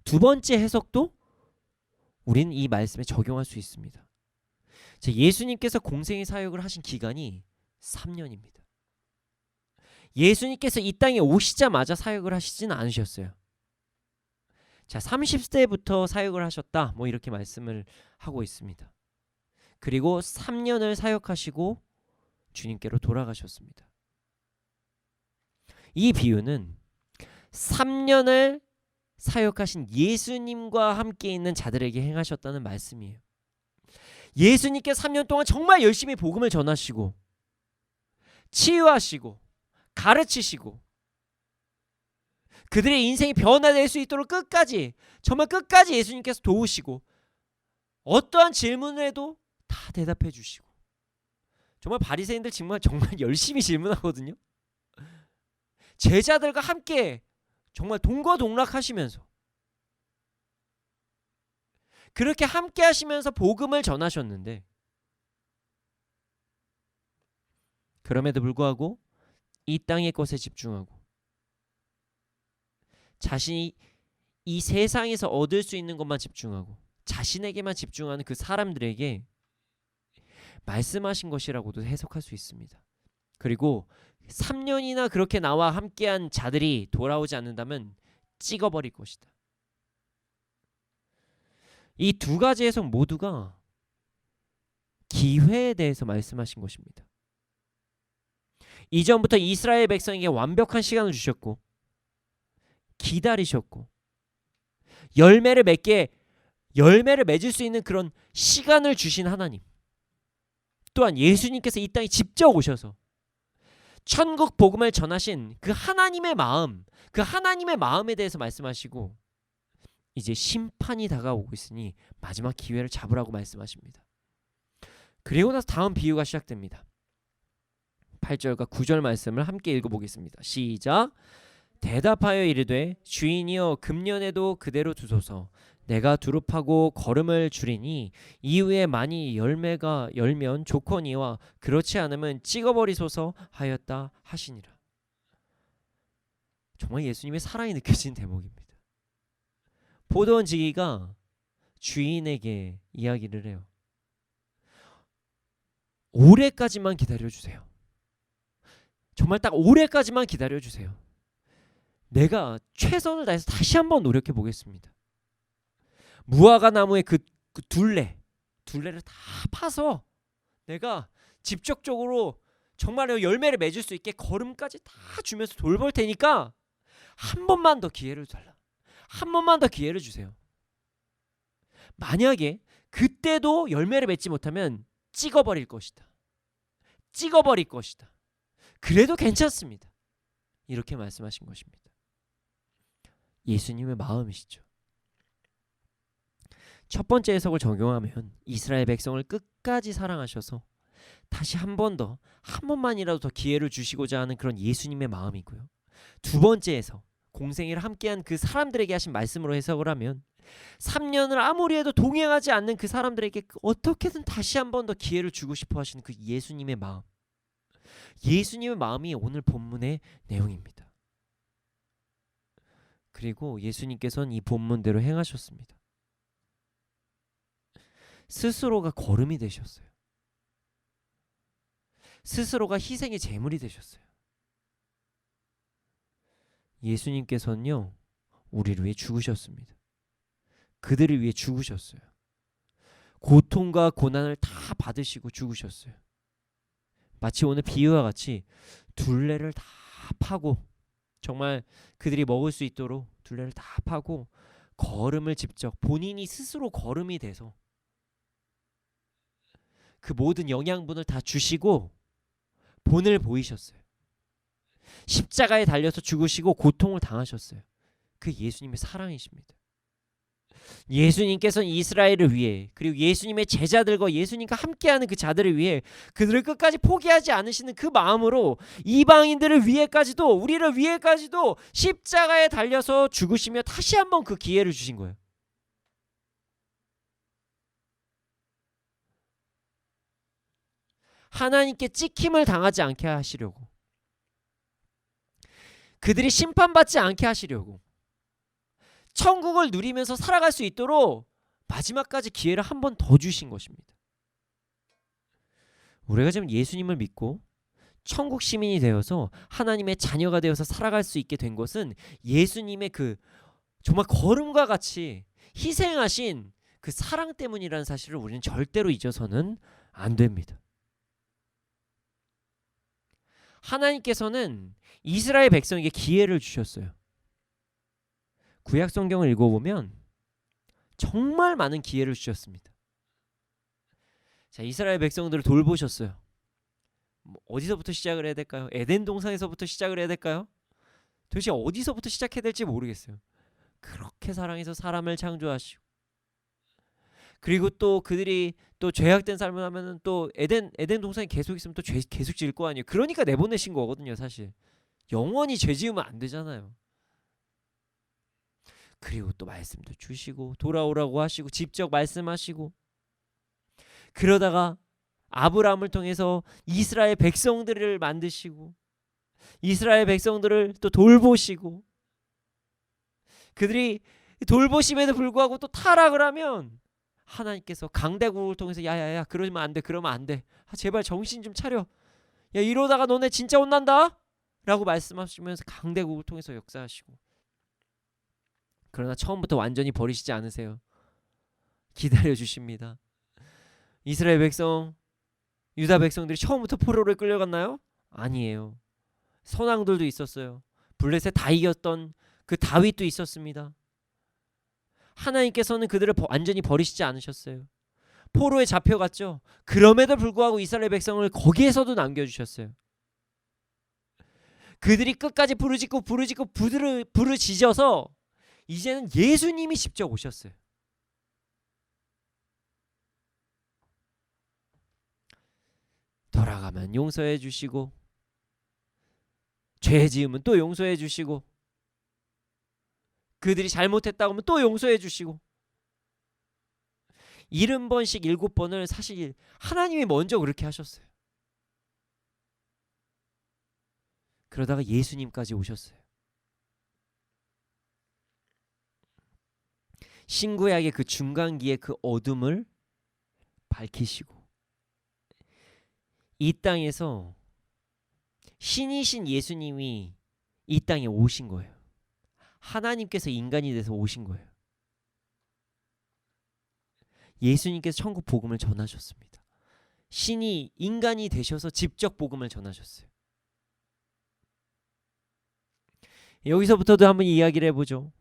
두 번째 해석도 우리는 이 말씀에 적용할 수 있습니다. 자, 예수님께서 공생의 사역을 하신 기간이 3년입니다. 예수님께서 이 땅에 오시자마자 사역을 하시진 않으셨어요. 자, 30세부터 사역을 하셨다. 뭐 이렇게 말씀을 하고 있습니다. 그리고 3년을 사역하시고 주님께로 돌아가셨습니다. 이 비유는 3년을 사역하신 예수님과 함께 있는 자들에게 행하셨다는 말씀이에요. 예수님께 3년 동안 정말 열심히 복음을 전하시고 치유하시고 가르치시고 그들의 인생이 변화될 수 있도록 끝까지, 정말 끝까지 예수님께서 도우시고 어떠한 질문을 해도 다 대답해 주시고, 정말 바리새인들 정말 열심히 질문하거든요. 제자들과 함께 정말 동거동락하시면서 그렇게 함께 하시면서 복음을 전하셨는데, 그럼에도 불구하고 이 땅의 것에 집중하고 자신이 이 세상에서 얻을 수 있는 것만 집중하고 자신에게만 집중하는 그 사람들에게 말씀하신 것이라고도 해석할 수 있습니다. 그리고 3년이나 그렇게 나와 함께한 자들이 돌아오지 않는다면 찍어버릴 것이다. 이 두 가지 해석 모두가 기회에 대해서 말씀하신 것입니다. 이전부터 이스라엘 백성에게 완벽한 시간을 주셨고 기다리셨고 열매를 맺을 수 있는 그런 시간을 주신 하나님, 또한 예수님께서 이 땅에 직접 오셔서 천국 복음을 전하신 그 하나님의 마음, 그 하나님의 마음에 대해서 말씀하시고 이제 심판이 다가오고 있으니 마지막 기회를 잡으라고 말씀하십니다. 그리고 나서 다음 비유가 시작됩니다. 8절과 9절 말씀을 함께 읽어보겠습니다. 시작. 대답하여 이르되 주인이여 금년에도 그대로 두소서. 내가 두릅하고 거름을 줄이니 이후에 많이 열매가 열면 좋거니와 그렇지 않으면 찍어버리소서 하였다 하시니라. 정말 예수님의 사랑이 느껴지는 대목입니다. 포도원 지기가 주인에게 이야기를 해요. 올해까지만 기다려주세요. 정말 딱 올해까지만 기다려주세요. 내가 최선을 다해서 다시 한번 노력해 보겠습니다. 무화과 나무의 그 둘레를 다 파서 내가 직접적으로 정말 열매를 맺을 수 있게 거름까지 다 주면서 돌볼 테니까 한 번만 더 기회를 달라. 한 번만 더 기회를 주세요. 만약에 그때도 열매를 맺지 못하면 찍어버릴 것이다. 찍어버릴 것이다. 그래도 괜찮습니다. 이렇게 말씀하신 것입니다. 예수님의 마음이시죠. 첫 번째 해석을 적용하면 이스라엘 백성을 끝까지 사랑하셔서 다시 한 번만이라도 더 기회를 주시고자 하는 그런 예수님의 마음이고요. 두 번째 해석, 공생애를 함께한 그 사람들에게 하신 말씀으로 해석을 하면 3년을 아무리 해도 동행하지 않는 그 사람들에게 어떻게든 다시 한 번 더 기회를 주고 싶어 하시는 그 예수님의 마음, 예수님의 마음이 오늘 본문의 내용입니다. 그리고 예수님께서는 이 본문대로 행하셨습니다. 스스로가 거름이 되셨어요. 스스로가 희생의 제물이 되셨어요. 예수님께서는요, 우리를 위해 죽으셨습니다. 그들을 위해 죽으셨어요. 고통과 고난을 다 받으시고 죽으셨어요. 마치 오늘 비유와 같이 둘레를 다 파고, 정말 그들이 먹을 수 있도록 둘레를 다 파고 거름을 직접 본인이 스스로 거름이 돼서 그 모든 영양분을 다 주시고 본을 보이셨어요. 십자가에 달려서 죽으시고 고통을 당하셨어요. 그 예수님의 사랑이십니다. 예수님께서는 이스라엘을 위해, 그리고 예수님의 제자들과 예수님과 함께하는 그 자들을 위해 그들을 끝까지 포기하지 않으시는 그 마음으로 이방인들을 위해까지도, 우리를 위해까지도 십자가에 달려서 죽으시며 다시 한번 그 기회를 주신 거예요. 하나님께 찍힘을 당하지 않게 하시려고, 그들이 심판받지 않게 하시려고, 천국을 누리면서 살아갈 수 있도록 마지막까지 기회를 한 번 더 주신 것입니다. 우리가 지금 예수님을 믿고 천국 시민이 되어서 하나님의 자녀가 되어서 살아갈 수 있게 된 것은 예수님의 그 정말 걸음과 같이 희생하신 그 사랑 때문이라는 사실을 우리는 절대로 잊어서는 안 됩니다. 하나님께서는 이스라엘 백성에게 기회를 주셨어요. 구약 성경을 읽어보면 정말 많은 기회를 주셨습니다. 자, 이스라엘 백성들을 돌보셨어요. 어디서부터 시작을 해야 될까요? 에덴 동산에서부터 시작을 해야 될까요? 도대체 어디서부터 시작해야 될지 모르겠어요. 그렇게 사랑해서 사람을 창조하시고, 그리고 또 그들이 또 죄악된 삶을 하면은 또 에덴 동산에 계속 있으면 또 죄 계속 지을 거 아니에요. 그러니까 내보내신 거거든요, 사실. 영원히 죄 지으면 안 되잖아요. 그리고 또 말씀도 주시고 돌아오라고 하시고 직접 말씀하시고, 그러다가 아브라함을 통해서 이스라엘 백성들을 만드시고 이스라엘 백성들을 또 돌보시고, 그들이 돌보심에도 불구하고 또 타락을 하면 하나님께서 강대국을 통해서 야야야 그러면 안 돼, 그러면 안 돼, 제발 정신 좀 차려, 야 이러다가 너네 진짜 혼난다 라고 말씀하시면서 강대국을 통해서 역사하시고, 그러나 처음부터 완전히 버리시지 않으세요. 기다려 주십니다. 이스라엘 백성, 유다 백성들이 처음부터 포로를 끌려갔나요? 아니에요. 선왕들도 있었어요. 블레셋 다 이겼던 그 다윗도 있었습니다. 하나님께서는 그들을 완전히 버리시지 않으셨어요. 포로에 잡혀갔죠. 그럼에도 불구하고 이스라엘 백성을 거기에서도 남겨주셨어요. 그들이 끝까지 부르짖고 부르짖어서 이제는 예수님이 직접 오셨어요. 돌아가면 용서해 주시고, 죄 지으면 또 용서해 주시고, 그들이 잘못했다고 하면 또 용서해 주시고, 70번씩 7번을 사실 하나님이 먼저 그렇게 하셨어요. 그러다가 예수님까지 오셨어요. 신구약의 그 중간기의 그 어둠을 밝히시고 이 땅에서 신이신 예수님이 이 땅에 오신 거예요. 하나님께서 인간이 돼서 오신 거예요. 예수님께서 천국 복음을 전하셨습니다. 신이 인간이 되셔서 직접 복음을 전하셨어요. 여기서부터도 한번 이야기를 해보죠.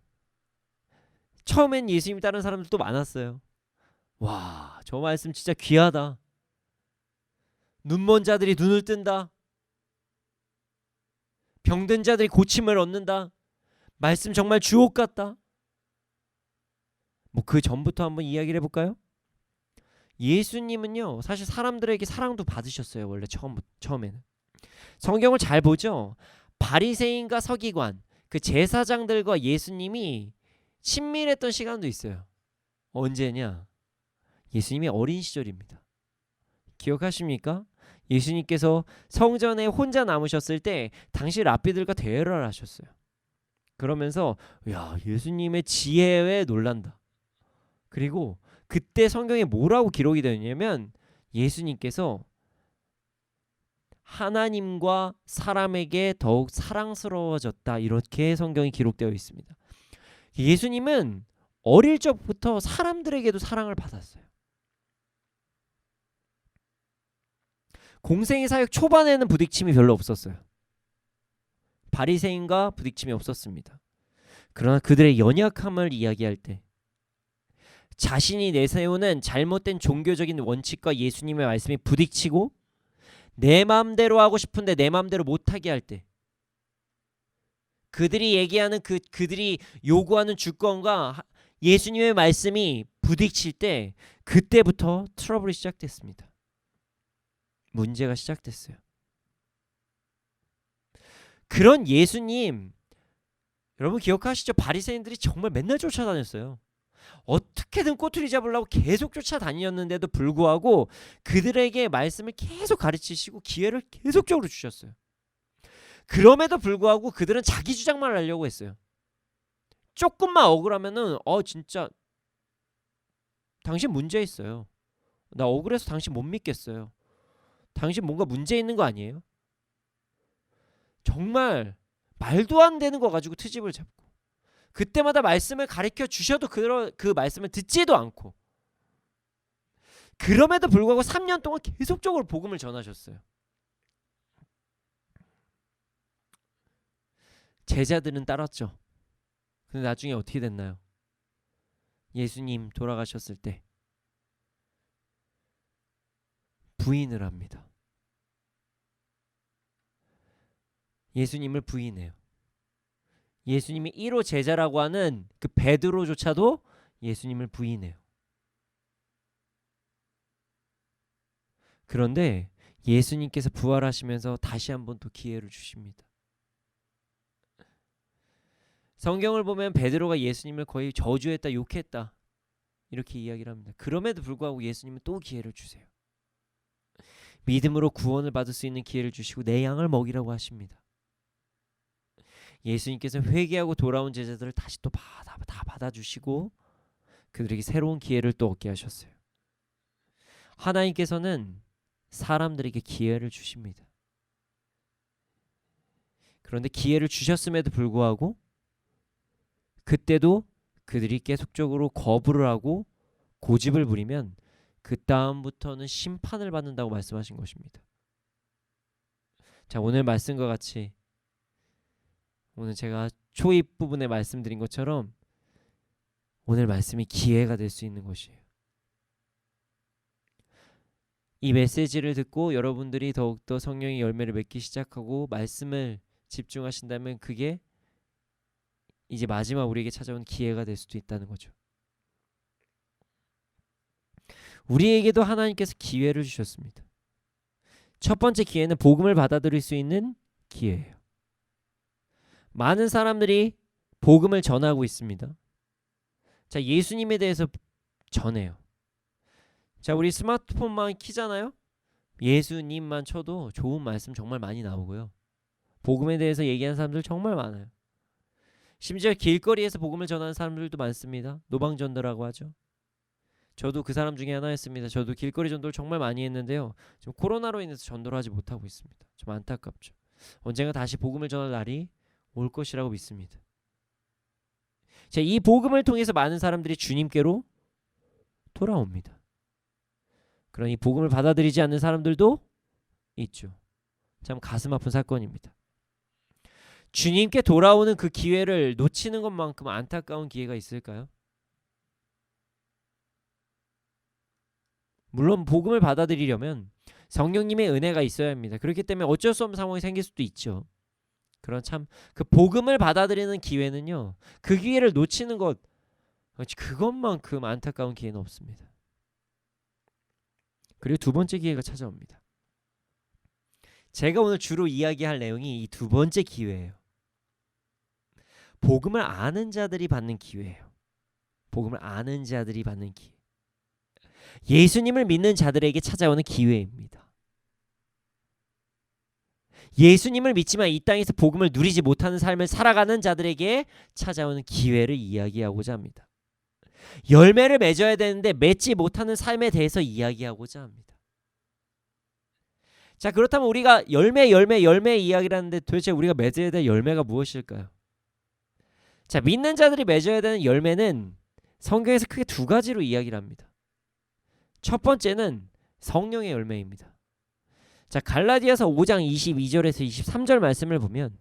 처음엔 예수님 따르는 사람들도 많았어요. 와, 저 말씀 진짜 귀하다. 눈먼 자들이 눈을 뜬다. 병든 자들이 고침을 얻는다. 말씀 정말 주옥 같다. 뭐 그 전부터 한번 이야기를 해볼까요? 예수님은요 사실 사람들에게 사랑도 받으셨어요. 원래 처음에는. 성경을 잘 보죠. 바리새인과 서기관, 그 제사장들과 예수님이 친밀했던 시간도 있어요. 언제냐? 예수님이 어린 시절입니다. 기억하십니까? 예수님께서 성전에 혼자 남으셨을 때 당시 랍비들과 대화를 하셨어요. 그러면서 야, 예수님의 지혜에 놀란다. 그리고 그때 성경에 뭐라고 기록이 되었냐면 예수님께서 하나님과 사람에게 더욱 사랑스러워졌다, 이렇게 성경이 기록되어 있습니다. 예수님은 어릴 적부터 사람들에게도 사랑을 받았어요. 공생의 사역 초반에는 부딪힘이 별로 없었어요. 바리새인과 부딪힘이 없었습니다. 그러나 그들의 연약함을 이야기할 때, 자신이 내세우는 잘못된 종교적인 원칙과 예수님의 말씀이 부딪히고 내 마음대로 하고 싶은데 내 마음대로 못하게 할 때, 그들이 얘기하는 그들이 요구하는 주권과 예수님의 말씀이 부딪힐 때, 그때부터 트러블이 시작됐습니다. 문제가 시작됐어요. 그런 예수님, 여러분 기억하시죠? 바리새인들이 정말 맨날 쫓아다녔어요. 어떻게든 꼬투리 잡으려고 계속 쫓아다녔는데도 불구하고 그들에게 말씀을 계속 가르치시고 기회를 계속적으로 주셨어요. 그럼에도 불구하고 그들은 자기 주장만 하려고 했어요. 조금만 억울하면은 진짜 당신 문제 있어요. 나 억울해서 당신 못 믿겠어요. 당신 뭔가 문제 있는 거 아니에요? 정말 말도 안 되는 거 가지고 트집을 잡고 그때마다 말씀을 가르쳐 주셔도 그 말씀을 듣지도 않고 그럼에도 불구하고 3년 동안 계속적으로 복음을 전하셨어요. 제자들은 따랐죠. 근데 나중에 어떻게 됐나요? 예수님 돌아가셨을 때 부인을 합니다. 예수님을 부인해요. 예수님이 1호 제자라고 하는 그 베드로조차도 예수님을 부인해요. 그런데 예수님께서 부활하시면서 다시 한번 또 기회를 주십니다. 성경을 보면 베드로가 예수님을 거의 저주했다, 욕했다 이렇게 이야기를 합니다. 그럼에도 불구하고 예수님은 또 기회를 주세요. 믿음으로 구원을 받을 수 있는 기회를 주시고 내 양을 먹이라고 하십니다. 예수님께서 회개하고 돌아온 제자들을 다시 또 다 받아주시고 그들에게 새로운 기회를 또 얻게 하셨어요. 하나님께서는 사람들에게 기회를 주십니다. 그런데 기회를 주셨음에도 불구하고 그때도 그들이 계속적으로 거부를 하고 고집을 부리면 그 다음부터는 심판을 받는다고 말씀하신 것입니다. 자, 오늘 말씀과 같이 오늘 제가 초입 부분에 말씀드린 것처럼 오늘 말씀이 기회가 될 수 있는 것이에요. 이 메시지를 듣고 여러분들이 더욱더 성령의 열매를 맺기 시작하고 말씀을 집중하신다면 그게 이제 마지막 우리에게 찾아온 기회가 될 수도 있다는 거죠. 우리에게도 하나님께서 기회를 주셨습니다. 첫 번째 기회는 복음을 받아들일 수 있는 기회예요. 많은 사람들이 복음을 전하고 있습니다. 자, 예수님에 대해서 전해요. 자, 우리 스마트폰만 키잖아요. 예수님만 쳐도 좋은 말씀 정말 많이 나오고요. 복음에 대해서 얘기하는 사람들 정말 많아요. 심지어 길거리에서 복음을 전하는 사람들도 많습니다. 노방전도라고 하죠. 저도 그 사람 중에 하나였습니다. 저도 길거리 전도를 정말 많이 했는데요. 지금 코로나로 인해서 전도를 하지 못하고 있습니다. 좀 안타깝죠. 언젠가 다시 복음을 전할 날이 올 것이라고 믿습니다. 자, 이 복음을 통해서 많은 사람들이 주님께로 돌아옵니다. 그러니 복음을 받아들이지 않는 사람들도 있죠. 참 가슴 아픈 사건입니다. 주님께 돌아오는 그 기회를 놓치는 것만큼 안타까운 기회가 있을까요? 물론 복음을 받아들이려면 성령님의 은혜가 있어야 합니다. 그렇기 때문에 어쩔 수 없는 상황이 생길 수도 있죠. 그런 참 그 복음을 받아들이는 기회는요, 그 기회를 놓치는 것 그것만큼 안타까운 기회는 없습니다. 그리고 두 번째 기회가 찾아옵니다. 제가 오늘 주로 이야기할 내용이 이 두 번째 기회예요. 복음을 아는 자들이 받는 기회예요. 복음을 아는 자들이 받는 기회. 예수님을 믿는 자들에게 찾아오는 기회입니다. 예수님을 믿지만 이 땅에서 복음을 누리지 못하는 삶을 살아가는 자들에게 찾아오는 기회를 이야기하고자 합니다. 열매를 맺어야 되는데 맺지 못하는 삶에 대해서 이야기하고자 합니다. 자, 그렇다면 우리가 열매 이야기를 하는데 도대체 우리가 맺어야 될 열매가 무엇일까요? 자, 믿는 자들이 맺어야 되는 열매는 성경에서 크게 두 가지로 이야기를 합니다. 첫 번째는 성령의 열매입니다. 자, 갈라디아서 5장 22절에서 23절 말씀을 보면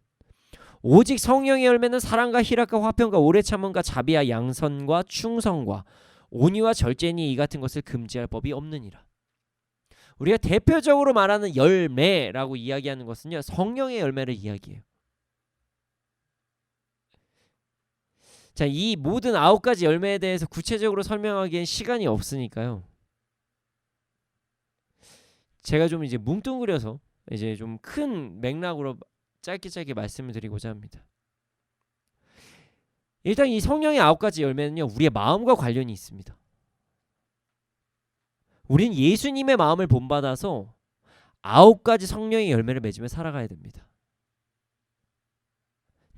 오직 성령의 열매는 사랑과 희락과 화평과 오래 참음과 자비와 양선과 충성과 온유와 절제니 이 같은 것을 금지할 법이 없느니라. 우리가 대표적으로 말하는 열매라고 이야기하는 것은요, 성령의 열매를 이야기해요. 자, 이 모든 9가지 열매에 대해서 구체적으로 설명하기엔 시간이 없으니까요. 제가 좀 이제 뭉뚱그려서 이제 좀 큰 맥락으로 짧게 말씀을 드리고자 합니다. 일단 이 성령의 9가지 열매는요, 우리의 마음과 관련이 있습니다. 우린 예수님의 마음을 본받아서 9가지 성령의 열매를 맺으며 살아가야 됩니다.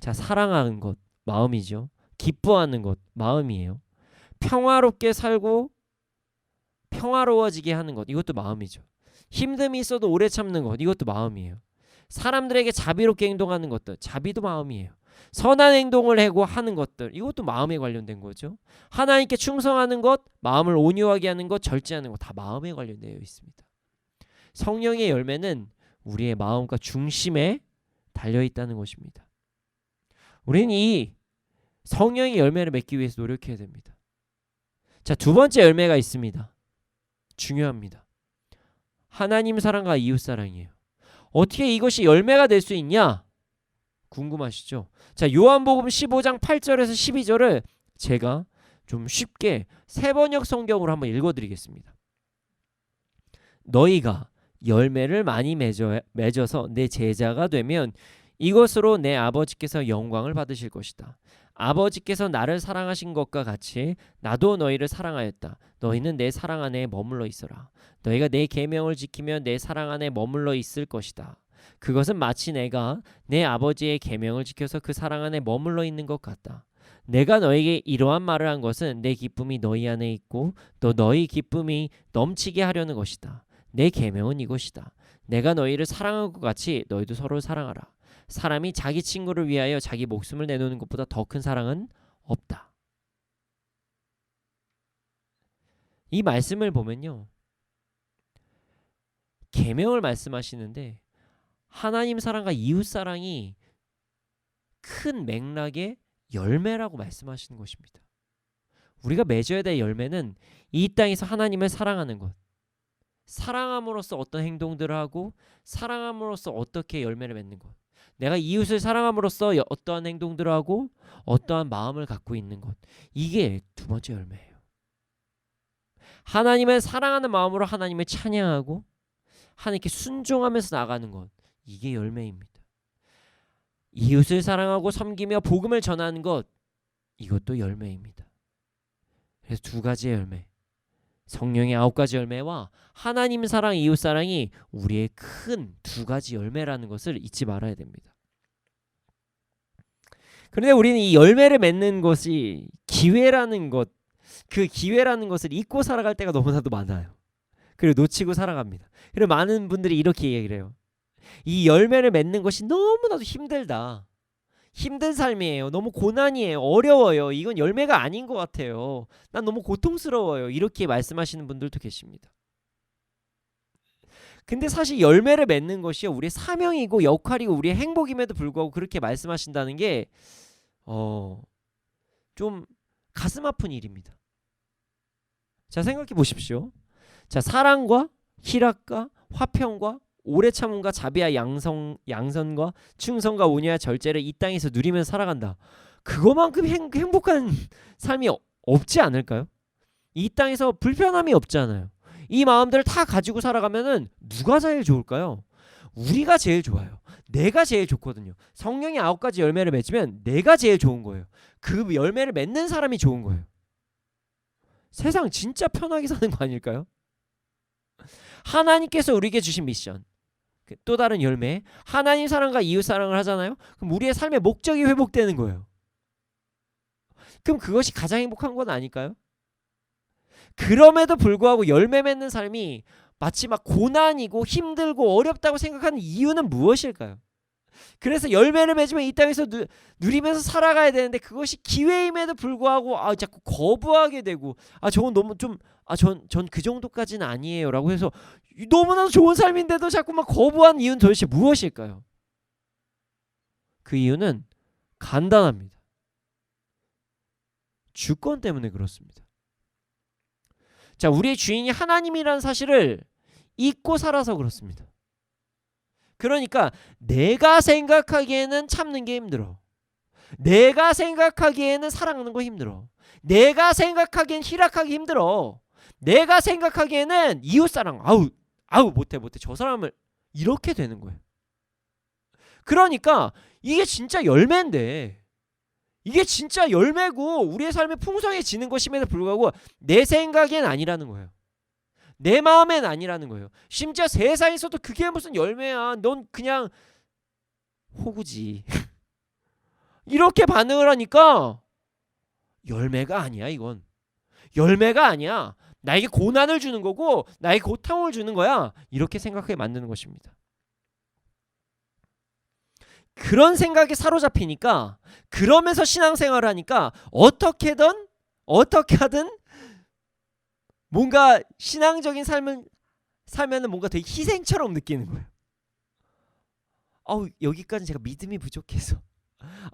자, 사랑하는 것 마음이죠. 기뻐하는 것 마음이에요. 평화롭게 살고 평화로워지게 하는 것 이것도 마음이죠. 힘듦이 있어도 오래 참는 것, 이것도 마음이에요. 사람들에게 자비롭게 행동하는 것들, 자비도 마음이에요. 선한 행동을 하는 것들, 이것도 마음에 관련된 거죠. 하나님께 충성하는 것, 마음을 온유하게 하는 것, 절제하는 것, 다 마음에 관련되어 있습니다. 성령의 열매는 우리의 마음과 중심에 달려있다는 것입니다. 우리는 이 성령의 열매를 맺기 위해서 노력해야 됩니다. 자, 두 번째 열매가 있습니다. 중요합니다. 하나님 사랑과 이웃 사랑이에요. 어떻게 이것이 열매가 될 수 있냐? 궁금하시죠? 자, 요한복음 15장 8절에서 12절을 제가 좀 쉽게 세번역 성경으로 한번 읽어드리겠습니다. 너희가 열매를 많이 맺어서 내 제자가 되면 이것으로 내 아버지께서 영광을 받으실 것이다. 아버지께서 나를 사랑하신 것과 같이 나도 너희를 사랑하였다. 너희는 내 사랑 안에 머물러 있어라. 너희가 내 계명을 지키면 내 사랑 안에 머물러 있을 것이다. 그것은 마치 내가 내 아버지의 계명을 지켜서 그 사랑 안에 머물러 있는 것 같다. 내가 너에게 이러한 말을 한 것은 내 기쁨이 너희 안에 있고 또 너희 기쁨이 넘치게 하려는 것이다. 내 계명은 이것이다. 내가 너희를 사랑한 것 같이 너희도 서로 사랑하라. 사람이 자기 친구를 위하여 자기 목숨을 내놓는 것보다 더 큰 사랑은 없다. 이 말씀을 보면요, 계명을 말씀하시는데 하나님 사랑과 이웃 사랑이 큰 맥락의 열매라고 말씀하시는 것입니다. 우리가 맺어야 될 열매는 이 땅에서 하나님을 사랑하는 것, 사랑함으로써 어떤 행동들을 하고 사랑함으로써 어떻게 열매를 맺는 것, 내가 이웃을 사랑함으로써 어떠한 행동들을 하고 어떠한 마음을 갖고 있는 것, 이게 두 번째 열매예요. 하나님을 사랑하는 마음으로 하나님을 찬양하고 하나님께 순종하면서 나가는 것, 이게 열매입니다. 이웃을 사랑하고 섬기며 복음을 전하는 것, 이것도 열매입니다. 그래서 두 가지의 열매, 성령의 9가지 열매와 하나님 사랑, 이웃 사랑이 우리의 큰 두 가지 열매라는 것을 잊지 말아야 됩니다. 그런데 우리는 이 열매를 맺는 것이 기회라는 것, 그 기회라는 것을 잊고 살아갈 때가 너무나도 많아요. 그리고 놓치고 살아갑니다. 그리고 많은 분들이 이렇게 얘기를 해요. 이 열매를 맺는 것이 너무나도 힘들다. 힘든 삶이에요. 너무 고난이에요. 어려워요. 이건 열매가 아닌 것 같아요. 난 너무 고통스러워요. 이렇게 말씀하시는 분들도 계십니다. 근데 사실 열매를 맺는 것이 우리의 사명이고 역할이고 우리의 행복임에도 불구하고 그렇게 말씀하신다는 게 좀 가슴 아픈 일입니다. 자, 생각해 보십시오. 자, 사랑과 희락과 화평과 오래 참음과 자비와 양선과 충성과 온유와 절제를 이 땅에서 누리면서 살아간다. 그거만큼 행복한 삶이 없지 않을까요? 이 땅에서 불편함이 없잖아요. 이 마음들을 다 가지고 살아가면은 누가 제일 좋을까요? 우리가 제일 좋아요. 내가 제일 좋거든요. 성령의 9가지 열매를 맺으면 내가 제일 좋은 거예요. 그 열매를 맺는 사람이 좋은 거예요. 세상 진짜 편하게 사는 거 아닐까요? 하나님께서 우리에게 주신 미션, 또 다른 열매, 하나님 사랑과 이웃 사랑을 하잖아요. 그럼 우리의 삶의 목적이 회복되는 거예요. 그럼 그것이 가장 행복한 건 아닐까요? 그럼에도 불구하고 열매 맺는 삶이 마치 막 고난이고 힘들고 어렵다고 생각하는 이유는 무엇일까요? 그래서 열매를 맺으면 이 땅에서 누리면서 살아가야 되는데 그것이 기회임에도 불구하고 자꾸 거부하게 되고 저건 너무 좀 전 그 정도까지는 아니에요 라고 해서 너무나도 좋은 삶인데도 자꾸만 거부한 이유는 도대체 무엇일까요? 그 이유는 간단합니다. 주권 때문에 그렇습니다. 자, 우리의 주인이 하나님이라는 사실을 잊고 살아서 그렇습니다. 그러니까 내가 생각하기에는 참는 게 힘들어. 내가 생각하기에는 사랑하는 거 힘들어. 내가 생각하기엔 희락하기 힘들어. 내가 생각하기에는 이웃사랑 아우 못해 저 사람을, 이렇게 되는 거예요. 그러니까 이게 진짜 열매인데, 이게 진짜 열매고 우리의 삶이 풍성해지는 것임에도 불구하고 내 생각엔 아니라는 거예요. 내 마음엔 아니라는 거예요. 심지어 세상에서도 그게 무슨 열매야, 넌 그냥 호구지 이렇게 반응을 하니까 열매가 아니야. 이건 열매가 아니야. 나에게 고난을 주는 거고 나에게 고통을 주는 거야. 이렇게 생각하게 만드는 것입니다. 그런 생각에 사로잡히니까 그러면서 신앙생활을 하니까 어떻게 하든 뭔가 신앙적인 삶을 살면은 뭔가 되게 희생처럼 느끼는 거예요. 여기까지 제가 믿음이 부족해서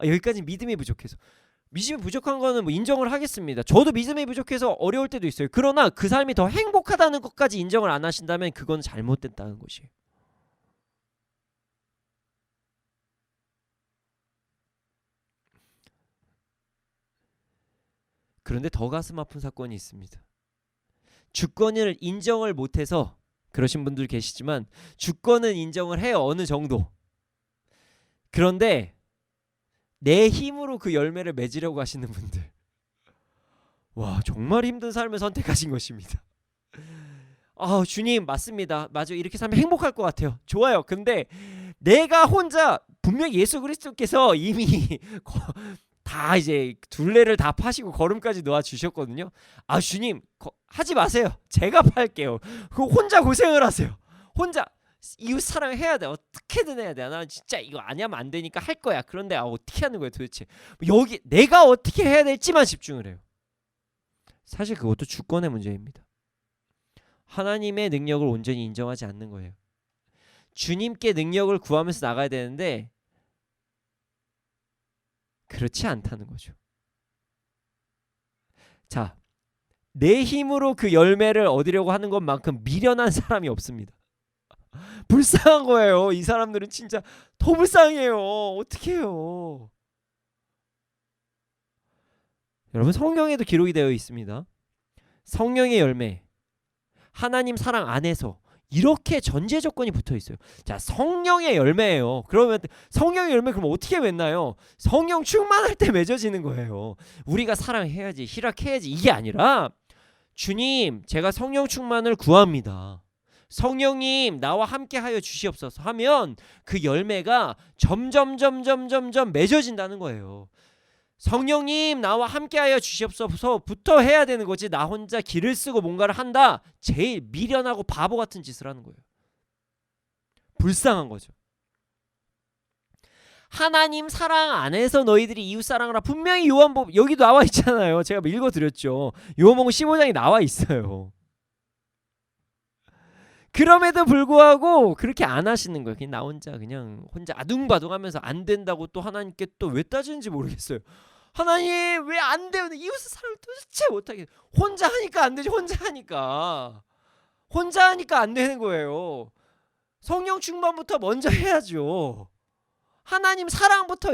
여기까지 믿음이 부족한 거는 뭐 인정을 하겠습니다. 저도 믿음이 부족해서 어려울 때도 있어요. 그러나 그 삶이 더 행복하다는 것까지 인정을 안 하신다면 그건 잘못됐다는 것이에요. 그런데 더 가슴 아픈 사건이 있습니다. 주권을 인정을 못해서 그러신 분들 계시지만 주권은 인정을 해요. 어느 정도. 그런데 내 힘으로 그 열매를 맺으려고 하시는 분들, 와, 정말 힘든 삶을 선택하신 것입니다. 주님 맞습니다. 맞아요. 이렇게 살면 행복할 것 같아요. 좋아요. 근데 내가 혼자 분명 예수 그리스도께서 이미 다 이제 둘레를 다 파시고 걸음까지 놓아 주셨거든요. 주님 하지 마세요. 제가 팔게요. 그 혼자 고생을 하세요. 혼자 이웃 사랑해야 돼. 어떻게든 해야 돼. 나 진짜 이거 안 하면 안 되니까 할 거야. 그런데 어떻게 하는 거야 도대체. 여기 내가 어떻게 해야 될지만 집중을 해요. 사실 그것도 주권의 문제입니다. 하나님의 능력을 온전히 인정하지 않는 거예요. 주님께 능력을 구하면서 나가야 되는데 그렇지 않다는 거죠. 자, 내 힘으로 그 열매를 얻으려고 하는 것만큼 미련한 사람이 없습니다. 불쌍한 거예요. 이 사람들은 진짜 더 불쌍해요. 어떻게 해요? 여러분 성경에도 기록이 되어 있습니다. 성령의 열매, 하나님 사랑 안에서 이렇게 전제 조건이 붙어 있어요. 자, 성령의 열매예요. 그러면 성령의 열매 그럼 어떻게 맺나요? 성령 충만할 때 맺어지는 거예요. 우리가 사랑해야지, 희락해야지 이게 아니라 주님, 제가 성령 충만을 구합니다. 성령님 나와 함께 하여 주시옵소서 하면 그 열매가 점점 맺어진다는 거예요. 성령님 나와 함께하여 주시옵소서부터 해야 되는 거지. 나 혼자 길을 쓰고 뭔가를 한다. 제일 미련하고 바보 같은 짓을 하는 거예요. 불쌍한 거죠. 하나님 사랑 안에서 너희들이 이웃 사랑하라. 분명히 요한복음 여기도 나와 있잖아요. 제가 읽어드렸죠. 요한복음 15장에 나와 있어요. 그럼에도 불구하고 그렇게 안 하시는 거예요. 그냥 나 혼자 아둥바둥하면서 안 된다고 또 하나님께 또 왜 따지는지 모르겠어요. 하나님 왜 안 돼요? 이웃의 사랑을 도대체 못하게. 혼자 하니까 안 되지. 혼자 하니까 안 되는 거예요. 성령 충만부터 먼저 해야죠. 하나님 사랑부터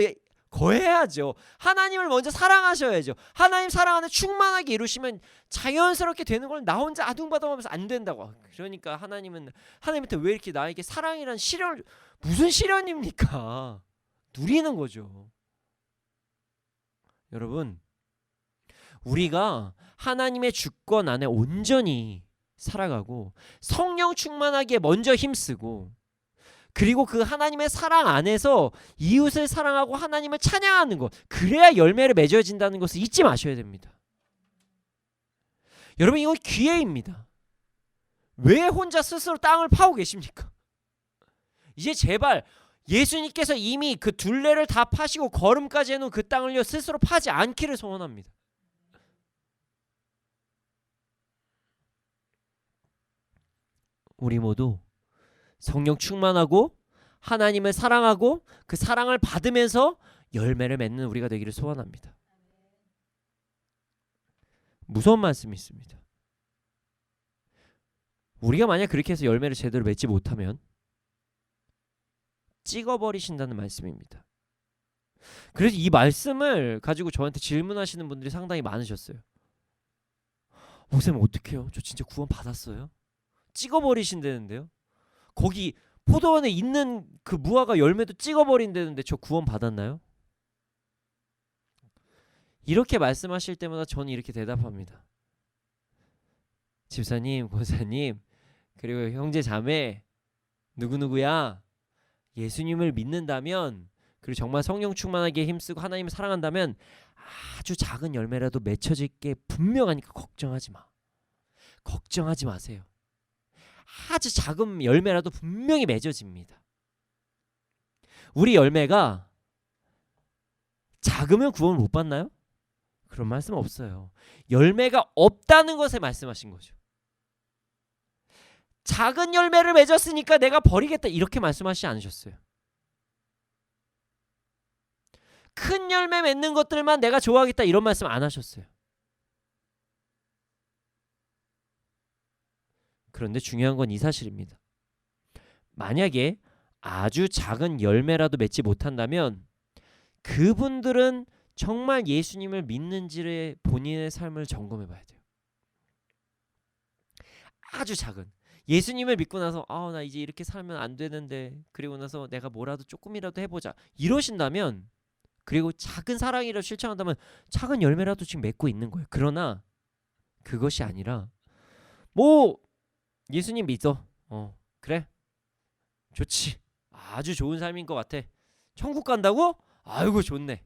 거해야죠. 하나님을 먼저 사랑하셔야죠. 하나님 사랑 안에 충만하게 이루시면 자연스럽게 되는 걸 나 혼자 아둥바둥하면서 안 된다고. 그러니까 하나님한테 왜 이렇게 나에게 사랑이란 시련, 무슨 시련입니까? 누리는 거죠. 여러분, 우리가 하나님의 주권 안에 온전히 살아가고 성령 충만하게 먼저 힘쓰고 그리고 그 하나님의 사랑 안에서 이웃을 사랑하고 하나님을 찬양하는 것, 그래야 열매를 맺어진다는 것을 잊지 마셔야 됩니다. 여러분, 이건 기회입니다. 왜 혼자 스스로 땅을 파고 계십니까? 이제 제발 예수님께서 이미 그 둘레를 다 파시고 걸음까지 해놓은 그 땅을요 스스로 파지 않기를 소원합니다. 우리 모두 성령 충만하고 하나님을 사랑하고 그 사랑을 받으면서 열매를 맺는 우리가 되기를 소원합니다. 무서운 말씀이 있습니다. 우리가 만약 그렇게 해서 열매를 제대로 맺지 못하면 찍어버리신다는 말씀입니다. 그래서 이 말씀을 가지고 저한테 질문하시는 분들이 상당히 많으셨어요. 목사님 어떡해요? 저 진짜 구원 받았어요? 찍어버리신다는데요? 거기 포도원에 있는 그 무화과 열매도 찍어버린다는데 저 구원 받았나요? 이렇게 말씀하실 때마다 저는 이렇게 대답합니다. 집사님, 권사님, 그리고 형제 자매 누구누구야, 예수님을 믿는다면 그리고 정말 성령 충만하게 힘쓰고 하나님을 사랑한다면 아주 작은 열매라도 맺혀질 게 분명하니까 걱정하지 마. 걱정하지 마세요. 아주 작은 열매라도 분명히 맺어집니다. 우리 열매가 작으면 구원을 못 받나요? 그런 말씀 없어요. 열매가 없다는 것에 말씀하신 거죠. 작은 열매를 맺었으니까 내가 버리겠다 이렇게 말씀하시지 않으셨어요. 큰 열매 맺는 것들만 내가 좋아하겠다 이런 말씀 안 하셨어요. 그런데 중요한 건 이 사실입니다. 만약에 아주 작은 열매라도 맺지 못한다면 그분들은 정말 예수님을 믿는지를 본인의 삶을 점검해 봐야 돼요. 아주 작은 예수님을 믿고 나서 나 이제 이렇게 살면 안 되는데 그리고 나서 내가 뭐라도 조금이라도 해보자 이러신다면, 그리고 작은 사랑이라도 실천한다면 작은 열매라도 지금 맺고 있는 거예요. 그러나 그것이 아니라 뭐 예수님 믿어. 그래. 좋지. 아주 좋은 삶인 것 같아. 천국 간다고? 아이고 좋네.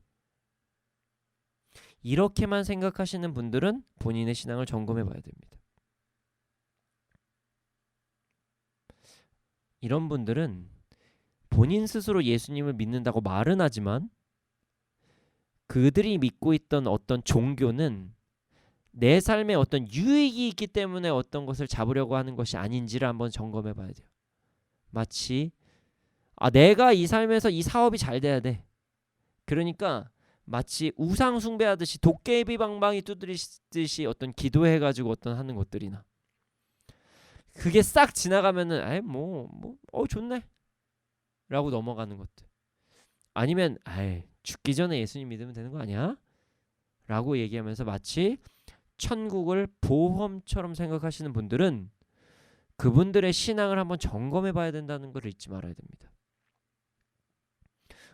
이렇게만 생각하시는 분들은 본인의 신앙을 점검해 봐야 됩니다. 이런 분들은 본인 스스로 예수님을 믿는다고 말은 하지만 그들이 믿고 있던 어떤 종교는 내 삶에 어떤 유익이 있기 때문에 어떤 것을 잡으려고 하는 것이 아닌지를 한번 점검해 봐야 돼요. 마치 내가 이 삶에서 이 사업이 잘 돼야 돼. 그러니까 마치 우상 숭배하듯이 도깨비 방망이 두드리듯이 어떤 기도해가지고 어떤 하는 것들이나 그게 싹 지나가면은 좋네 라고 넘어가는 것들, 아니면 죽기 전에 예수님 믿으면 되는 거 아니야? 라고 얘기하면서 마치 천국을 보험처럼 생각하시는 분들은 그분들의 신앙을 한번 점검해 봐야 된다는 걸 잊지 말아야 됩니다.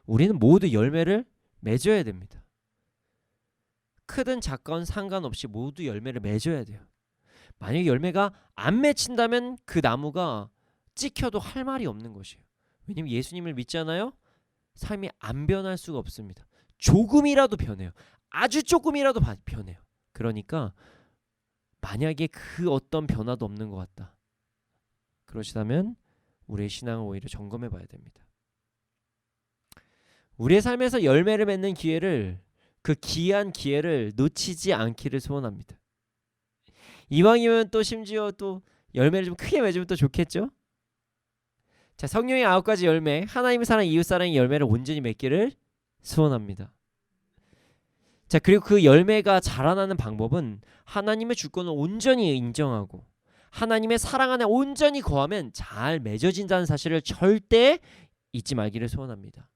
우리는 모두 열매를 맺어야 됩니다. 크든 작건 상관없이 모두 열매를 맺어야 돼요. 만약에 열매가 안 맺힌다면 그 나무가 찍혀도 할 말이 없는 것이에요. 왜냐면 예수님을 믿잖아요. 삶이 안 변할 수가 없습니다. 조금이라도 변해요. 아주 조금이라도 변해요. 그러니까 만약에 그 어떤 변화도 없는 것 같다, 그러시다면 우리의 신앙을 오히려 점검해 봐야 됩니다. 우리의 삶에서 열매를 맺는 기회를, 그 귀한 기회를 놓치지 않기를 소원합니다. 이왕이면 또 심지어 또 열매를 좀 크게 맺으면 또 좋겠죠? 자, 성령의 9가지 열매, 하나님의 사랑, 이웃사랑의 열매를 온전히 맺기를 소원합니다. 자, 그리고 그 열매가 자라나는 방법은 하나님의 주권을 온전히 인정하고 하나님의 사랑 안에 온전히 거하면 잘 맺어진다는 사실을 절대 잊지 말기를 소원합니다.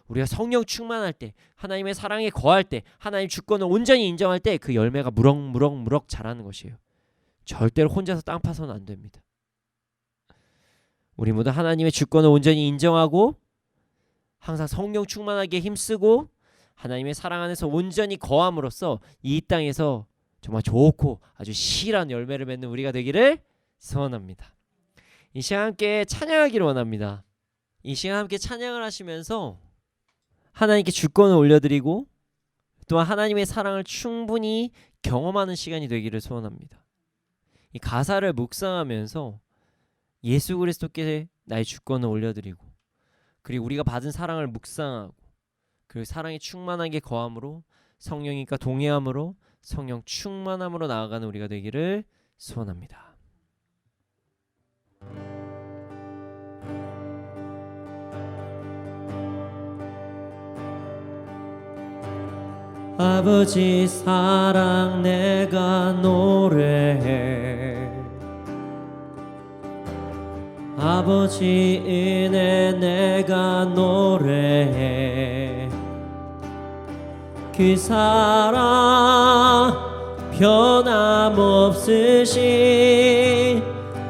우리가 성령 충만할 때, 하나님의 사랑에 거할 때, 하나님 주권을 온전히 인정할 때 그 열매가 무럭무럭 자라는 것이에요. 절대로 혼자서 땅 파서는 안 됩니다. 우리 모두 하나님의 주권을 온전히 인정하고 항상 성령 충만하게 힘쓰고 하나님의 사랑 안에서 온전히 거함으로써 이 땅에서 정말 좋고 아주 실한 열매를 맺는 우리가 되기를 소원합니다. 이 시간 함께 찬양하기를 원합니다. 이 시간 함께 찬양을 하시면서 하나님께 주권을 올려드리고 또한 하나님의 사랑을 충분히 경험하는 시간이 되기를 소원합니다. 이 가사를 묵상하면서 예수 그리스도께 나의 주권을 올려드리고 그리고 우리가 받은 사랑을 묵상하고 그 사랑이 충만하게 거함으로 성령님과 동행함으로 성령 충만함으로 나아가는 우리가 되기를 소원합니다. 아버지 사랑 내가 노래해, 아버지 은혜 내가 노래해. 그 사랑 변함없으신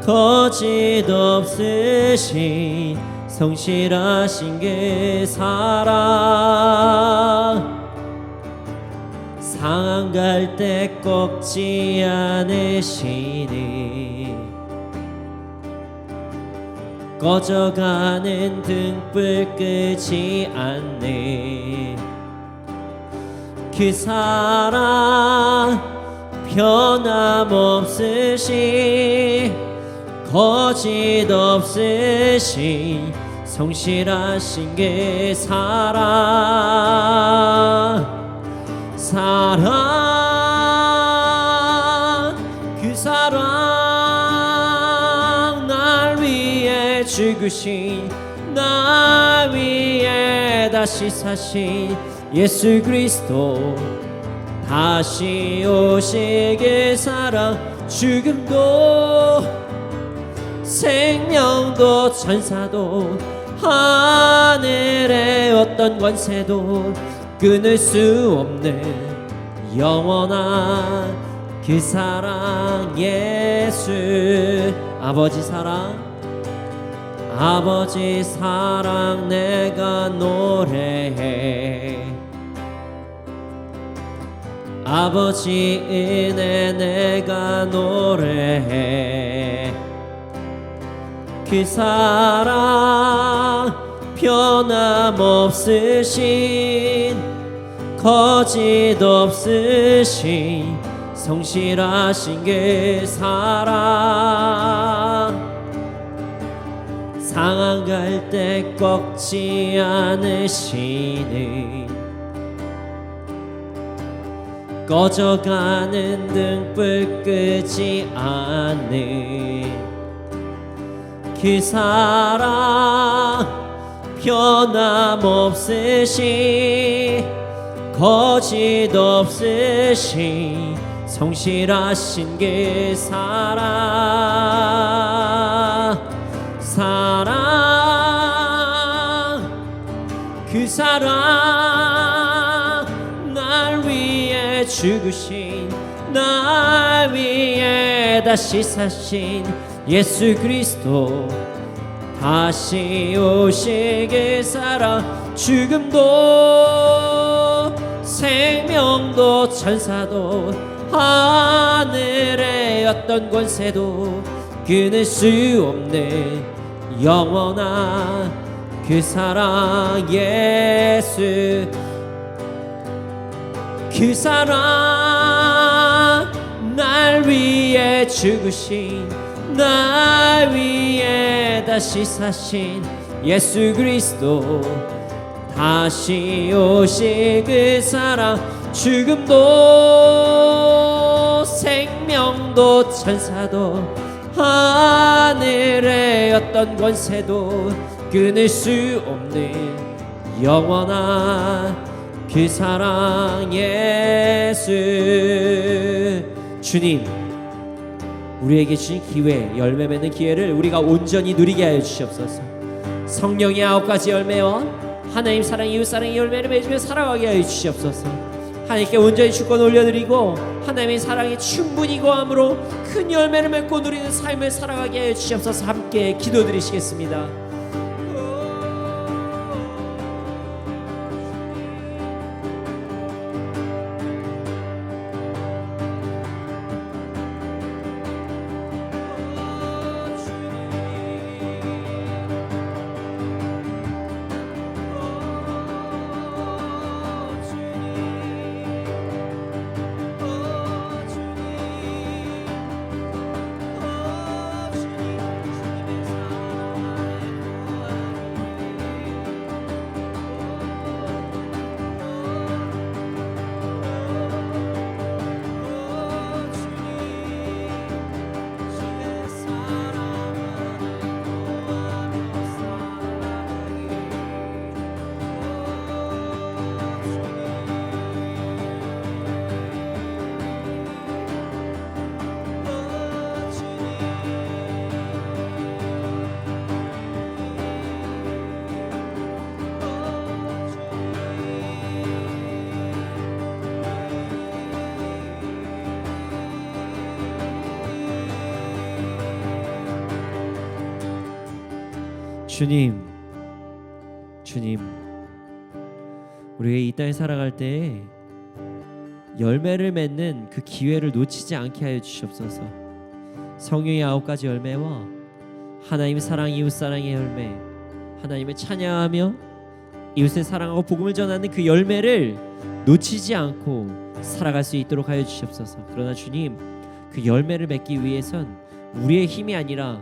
거짓 없으신 성실하신 그 사랑, 상한 갈대 꺾지 않으시니 꺼져가는 등불 끄지 않네. 그 사랑 변함없으신 거짓 없으신 성실하신 그 사랑 그 사랑 날 위해 죽으신 나 위해 다시 사신 예수 그리스도 다시 오시길 사랑 죽음도 생명도 천사도 하늘의 어떤 권세도 끊을 수 없는 영원한 그 사랑 예수 아버지 사랑 내가 노래해 아버지 은혜 내가 노래해 그 사랑 변함없으신 거짓 없으신 성실하신 그 사랑 상한 때 꺾지 않으시는 꺼져가는 등불 끄지 않는 그 사랑 변함없으신 거짓 없으신 성실하신 그 사랑 그 사랑 날 위해 죽으신 날 위해 다시 사신 예수 그리스도 다시 오시길 사랑 죽음도 생명도 천사도 하늘의 어떤 권세도 끊을 수 없는 영원한 그 사랑 예수 그 사랑 날 위해 죽으신 날 위해 다시 사신 예수 그리스도 다시 오실 그 사랑 죽음도 생명도 천사도 하늘의 어떤 권세도 끊을 수 없는 영원한 그 사랑 예수 주님 우리에게 주신 기회 열매 맺는 기회를 우리가 온전히 누리게 하여 주시옵소서. 성령의 9가지 열매와 하나님 사랑 이웃 사랑의 열매를 맺으며 살아가게 하여 주시옵소서. 하나님께 온전히 주권 올려드리고 하나님의 사랑이 충분히 거함으로 큰 열매를 맺고 누리는 삶을 살아가게 하여 주시옵소서. 함께 기도드리시겠습니다. 주님, 우리가 이 땅에 살아갈 때 열매를 맺는 그 기회를 놓치지 않게 하여 주시옵소서. 성령의 9가지 열매와 하나님의 사랑, 이웃 사랑의 열매, 하나님을 찬양하며 이웃을 사랑하고 복음을 전하는 그 열매를 놓치지 않고 살아갈 수 있도록 하여 주시옵소서. 그러나 주님, 그 열매를 맺기 위해선 우리의 힘이 아니라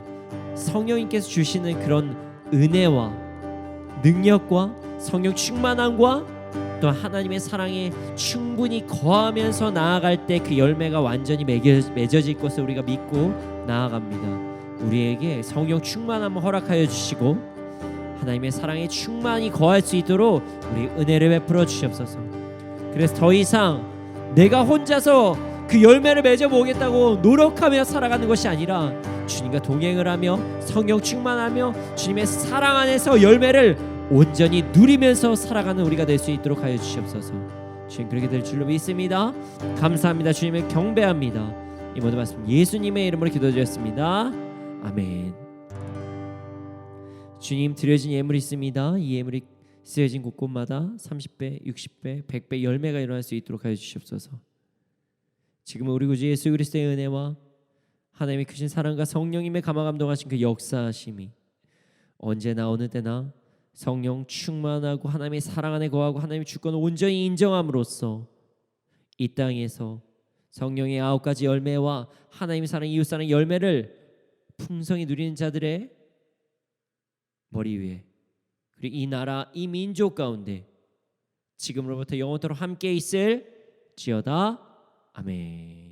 성령님께서 주시는 그런 은혜와 능력과 성령 충만함과 또 하나님의 사랑에 충분히 거하면서 나아갈 때 그 열매가 완전히 맺어질 것을 우리가 믿고 나아갑니다. 우리에게 성령 충만함을 허락하여 주시고 하나님의 사랑에 충만히 거할 수 있도록 우리 은혜를 베풀어 주시옵소서. 그래서 더 이상 내가 혼자서 그 열매를 맺어 보겠다고 노력하며 살아가는 것이 아니라 주님과 동행을 하며 성령 충만하며 주님의 사랑 안에서 열매를 온전히 누리면서 살아가는 우리가 될 수 있도록 하여 주시옵소서. 주님 그렇게 될 줄로 믿습니다. 감사합니다. 주님을 경배합니다. 이 모든 말씀 예수님의 이름으로 기도드렸습니다. 아멘. 주님 드려진 예물이 있습니다. 이 예물이 쓰여진 곳곳마다 30배, 60배, 100배 열매가 일어날 수 있도록 하여 주시옵소서. 지금은 우리 구주 예수 그리스도의 은혜와 하나님의 크신 사랑과 성령님의 감화감동하신 그 역사하심이 언제나 어느 때나 성령 충만하고 하나님의 사랑 안에 거하고 하나님의 주권을 온전히 인정함으로써 이 땅에서 성령의 9가지 열매와 하나님의 사랑, 이웃사랑 열매를 풍성히 누리는 자들의 머리 위에 그리고 이 나라, 이 민족 가운데 지금으로부터 영원토록 함께 있을 지어다. 아멘.